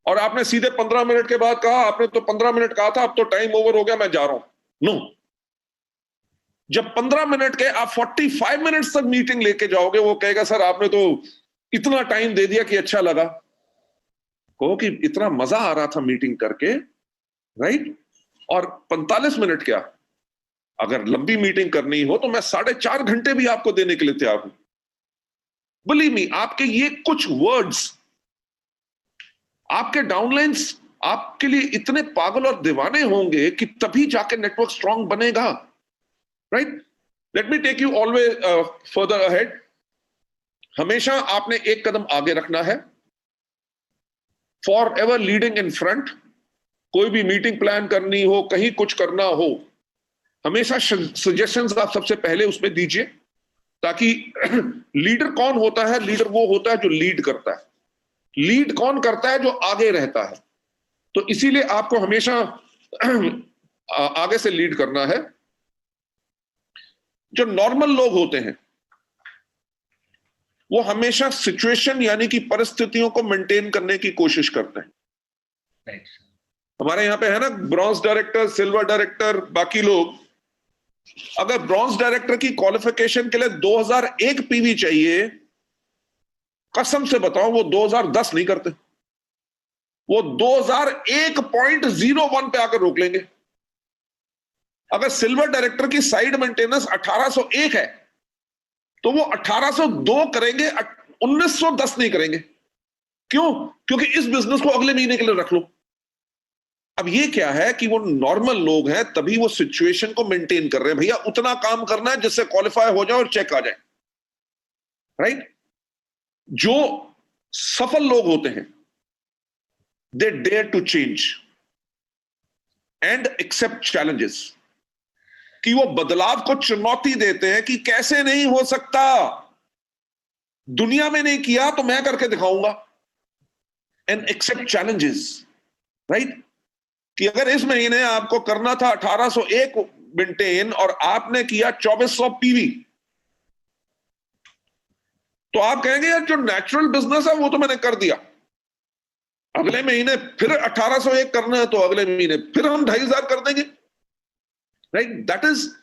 A: और आपने सीधे 15 मिनट के बाद कहा आपने तो 15 मिनट कहा था, अब तो टाइम ओवर हो गया, मैं जा रहा हूं, नो। जब 15 मिनट के आप 45 मिनट्स तक मीटिंग लेके जाओगे, वो कहेगा सर आपने तो इतना टाइम दे दिया कि अच्छा लगा। कहो कि इतना मजा आ रहा था मीटिंग करके, राइट? और 45 मिनट क्या, अगर लंबी मीटिंग करनी हो तो मैं 4.5 घंटे भी आपको देने के लिए तैयार हूं। बिलीव मी, आपके ये कुछ वर्ड्स, आपके डाउनलाइंस आपके लिए इतने पागल और दीवाने होंगे कि तभी जाके नेटवर्क स्ट्रांग बनेगा, right? Let me take you always further ahead. हमेशा आपने एक कदम आगे रखना है, for ever leading in front. कोई भी मीटिंग प्लान करनी हो, कहीं कुछ करना हो, हमेशा सजेशंस आप सबसे पहले उसमें दीजिए, ताकि लीडर कौन होता है? लीडर वो होता है जो लीड करता है। लीड कौन करता है? जो आगे रहता है। तो इसीलिए आपको हमेशा आगे से लीड करना है। जो नॉर्मल लोग होते हैं वो हमेशा सिचुएशन, यानी कि परिस्थितियों को मेंटेन करने की कोशिश करते हैं। हमारे यहां पे है ना ब्रॉन्ज डायरेक्टर, सिल्वर डायरेक्टर, बाकी लोग। अगर ब्रॉन्ज डायरेक्टर की क्वालिफिकेशन के लिए 2001 पीवी चाहिए, कसम से बताओ वो 2010 नहीं करते, वो 2001.01 पे आकर रोक लेंगे। अगर सिल्वर डायरेक्टर की साइड मेंटेनेंस 1801 है तो वो 1802 करेंगे, 1910 नहीं करेंगे। क्यों? क्योंकि इस बिजनेस को अगले महीने के लिए रख लो। अब ये क्या है कि वो नॉर्मल लोग हैं, तभी वो सिचुएशन को मेंटेन कर रहे हैं। भैया उतना काम करना है जिससे क्वालिफाई हो जाए और चेक आ जाए, राइट? जो सफल लोग होते हैं, they dare to change and accept challenges. कि वो बदलाव को चुनौती देते हैं कि कैसे नहीं हो सकता, दुनिया में नहीं किया तो मैं करके दिखाऊंगा, एंड एक्सेप्ट चैलेंजेस, राइट? कि अगर इस महीने आपको करना था 1801 मेंटेन और आपने किया 2400 पीवी, तो आप कहेंगे यार जो नेचुरल बिजनेस है वो तो मैंने कर दिया, अगले महीने फिर 1801 करना है तो अगले महीने फिर हम 2500 कर देंगे, right? That is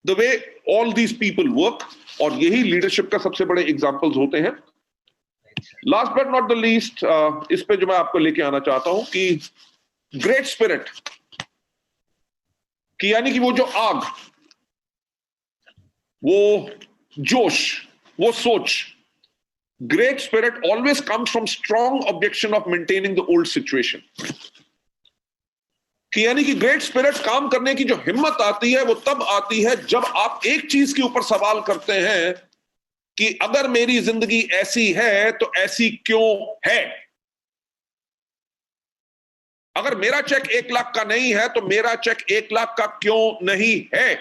A: the way all these people work, और यही लीडरशिप का सबसे बड़े एग्जांपल्स होते हैं। Last but not the least, इस पे जो मैं आपको लेके आना चाहता हूं कि ग्रेट स्पिरिट, कि यानी कि वो जो आग, वो जोश, वो सोच, Great spirit always comes from strong objection of maintaining the old situation. कि यानी कि ग्रेट स्पिरिट काम करने की जो हिम्मत आती है वो तब आती है जब आप एक चीज के ऊपर सवाल करते हैं कि अगर मेरी जिंदगी ऐसी है तो ऐसी क्यों है। अगर मेरा चेक 1 लाख का नहीं है तो मेरा चेक 1 लाख का क्यों नहीं है।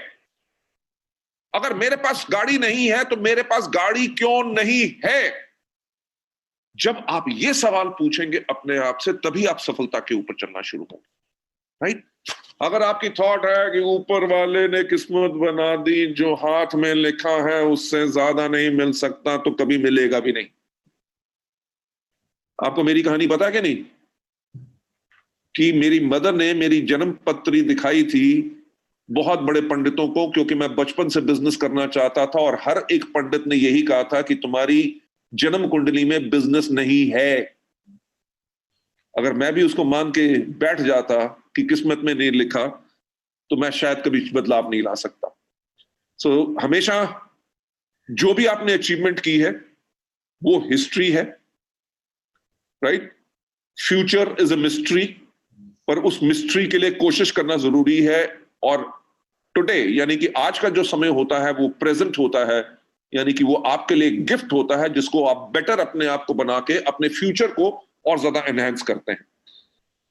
A: अगर मेरे पास गाड़ी नहीं है तो मेरे पास गाड़ी क्यों नहीं है। जब आप ये सवाल पूछेंगे अपने आप से तभी आप सफलता के ऊपर चलना शुरू होंगे, राइट। अगर आपकी थॉट है कि ऊपर वाले ने किस्मत बना दी, जो हाथ में लिखा है उससे ज्यादा नहीं मिल सकता, तो कभी मिलेगा भी नहीं। आपको मेरी कहानी पता है कि नहीं, कि मेरी मदर ने मेरी जन्म पत्री दिखाई थी बहुत बड़े पंडितों को, क्योंकि मैं बचपन से बिजनेस करना चाहता था और हर एक पंडित ने यही कहा था कि तुम्हारी जन्म कुंडली में बिजनेस नहीं है। अगर मैं भी उसको मान के बैठ जाता कि किस्मत में नहीं लिखा, तो मैं शायद कभी बदलाव नहीं ला सकता। सो हमेशा जो भी आपने अचीवमेंट की है वो हिस्ट्री है, right. Future is a mystery, पर उस मिस्ट्री के लिए कोशिश करना जरूरी है। और टुडे यानी कि आज का जो समय होता है वो प्रेजेंट होता है, यानी कि वो आपके लिए गिफ्ट होता है जिसको आप बेटर अपने आप को बना के अपने फ्यूचर को और ज्यादा एनहांस करते हैं,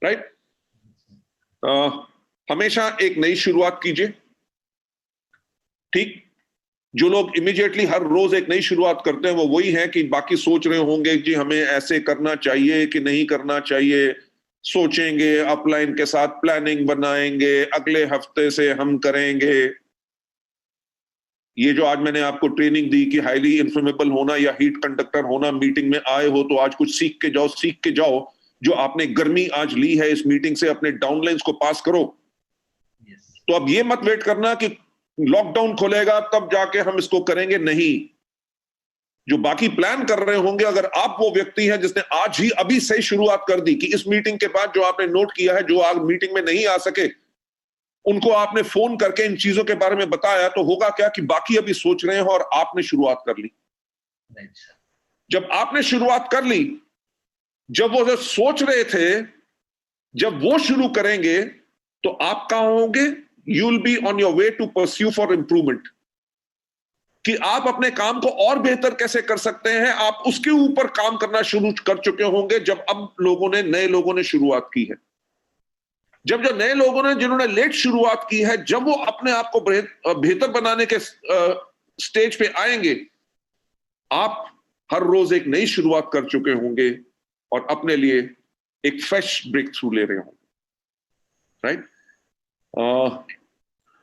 A: राइट। हमेशा एक नई शुरुआत कीजिए, ठीक। जो लोग इमीडिएटली हर रोज एक नई शुरुआत करते हैं वो वही है कि बाकी सोच रहे होंगे जी हमें ऐसे करना चाहिए कि नहीं करना चाहिए, सोचेंगे, अपलाइन के साथ प्लानिंग बनाएंगे, अगले हफ्ते से हम करेंगे। ये जो आज मैंने आपको ट्रेनिंग दी कि हाईली इन्फ्लेमेबल होना या हीट कंडक्टर होना, मीटिंग में आए हो तो आज कुछ सीख के जाओ। जो आपने गर्मी आज ली है इस मीटिंग से, अपने डाउनलाइंस को पास करो। तो अब ये मत वेट करना कि लॉकडाउन खोलेगा तब जाके हम इसको करेंगे, नहीं। जो बाकी प्लान कर रहे होंगे, अगर आप वो व्यक्ति हैं जिसने आज ही अभी से शुरुआत कर दी कि इस मीटिंग के बाद जो आपने नोट किया है, जो आज मीटिंग में नहीं आ सके उनको आपने फोन करके इन चीजों के बारे में बताया, तो होगा क्या कि बाकी अभी सोच रहे हैं और आपने शुरुआत कर ली। जब आपने शुरुआत कर ली, जब वो जो सोच रहे थे जब वो शुरू करेंगे तो आप कहां होंगे? You will be on your way to pursue for improvement, कि आप अपने काम को और बेहतर कैसे कर सकते हैं, आप उसके ऊपर काम करना शुरू कर चुके होंगे। जब अब नए लोगों ने शुरुआत की है, जब जो नए लोगों ने जिन्होंने लेट शुरुआत की है, जब वो अपने आप को बेहतर बनाने के स्टेज पे आएंगे, आप हर रोज एक नई शुरुआत कर चुके होंगे और अपने लिए एक फ्रेश ब्रेक थ्रू ले रहे होंगे, राइट।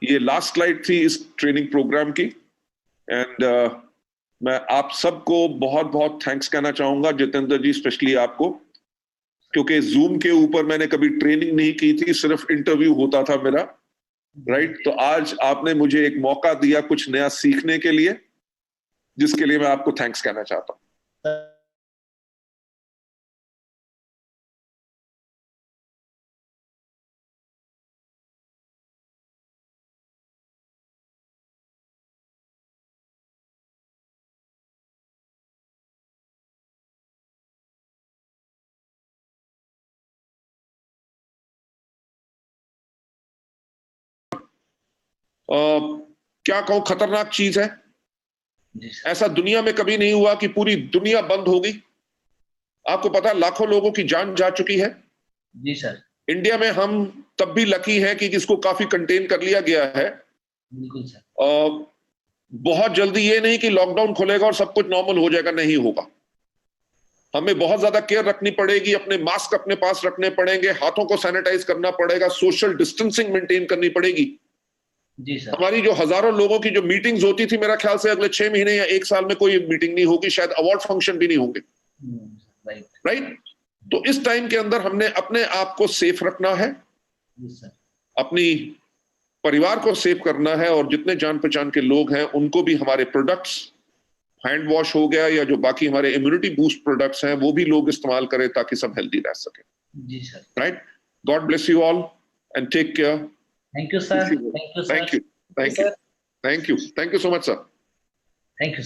A: ये लास्ट स्लाइड थी इस ट्रेनिंग प्रोग्राम की, एंड मैं आप सबको बहुत बहुत थैंक्स कहना चाहूंगा, जितेंद्र जी स्पेशली आपको, क्योंकि जूम के ऊपर मैंने कभी ट्रेनिंग नहीं की थी, सिर्फ इंटरव्यू होता था मेरा, राइट। तो आज आपने मुझे एक मौका दिया कुछ नया सीखने के लिए, जिसके लिए मैं आपको थैंक्स कहना चाहता हूं। क्या कहूं, खतरनाक चीज है। ऐसा दुनिया में कभी नहीं हुआ कि पूरी दुनिया बंद हो गई। आपको पता है लाखों लोगों की जान जा चुकी है।
B: जी सर।
A: इंडिया में हम तब भी लकी है कि इसको काफी कंटेन कर लिया गया है।
B: बिल्कुल सर।
A: बहुत जल्दी ये नहीं कि लॉकडाउन खुलेगा और सब कुछ नॉर्मल हो जाएगा, नहीं होगा। हमें बहुत ज्यादा केयर रखनी पड़ेगी, अपने मास्क अपने पास रखने पड़ेंगे, हाथों को सैनिटाइज करना पड़ेगा, सोशल डिस्टेंसिंग मेंटेन करनी पड़ेगी।
B: जी सर।
A: हमारी जो हजारों लोगों की जो मीटिंग्स होती थी, मेरा ख्याल से अगले 6 महीने या 1 साल में कोई मीटिंग नहीं होगी, शायद अवार्ड फंक्शन भी नहीं होंगे, राइट। तो इस टाइम के अंदर हमने अपने आप को सेफ रखना है, अपनी परिवार को सेफ करना है, और जितने जान पहचान के लोग हैं उनको भी हमारे प्रोडक्ट्स, हैंड वॉश हो गया या जो बाकी हमारे इम्यूनिटी बूस्ट प्रोडक्ट्स हैं वो भी लोग इस्तेमाल करें ताकि सब हेल्दी रह सके।
B: जी sir.
A: Right. God bless you all and take care.
B: Thank you sir. Thank you sir.
A: Thank you, thank you, thank you, thank you so much sir.
B: Thank you.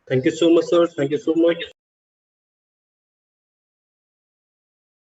C: Thank you so much, sir. Thank you so much.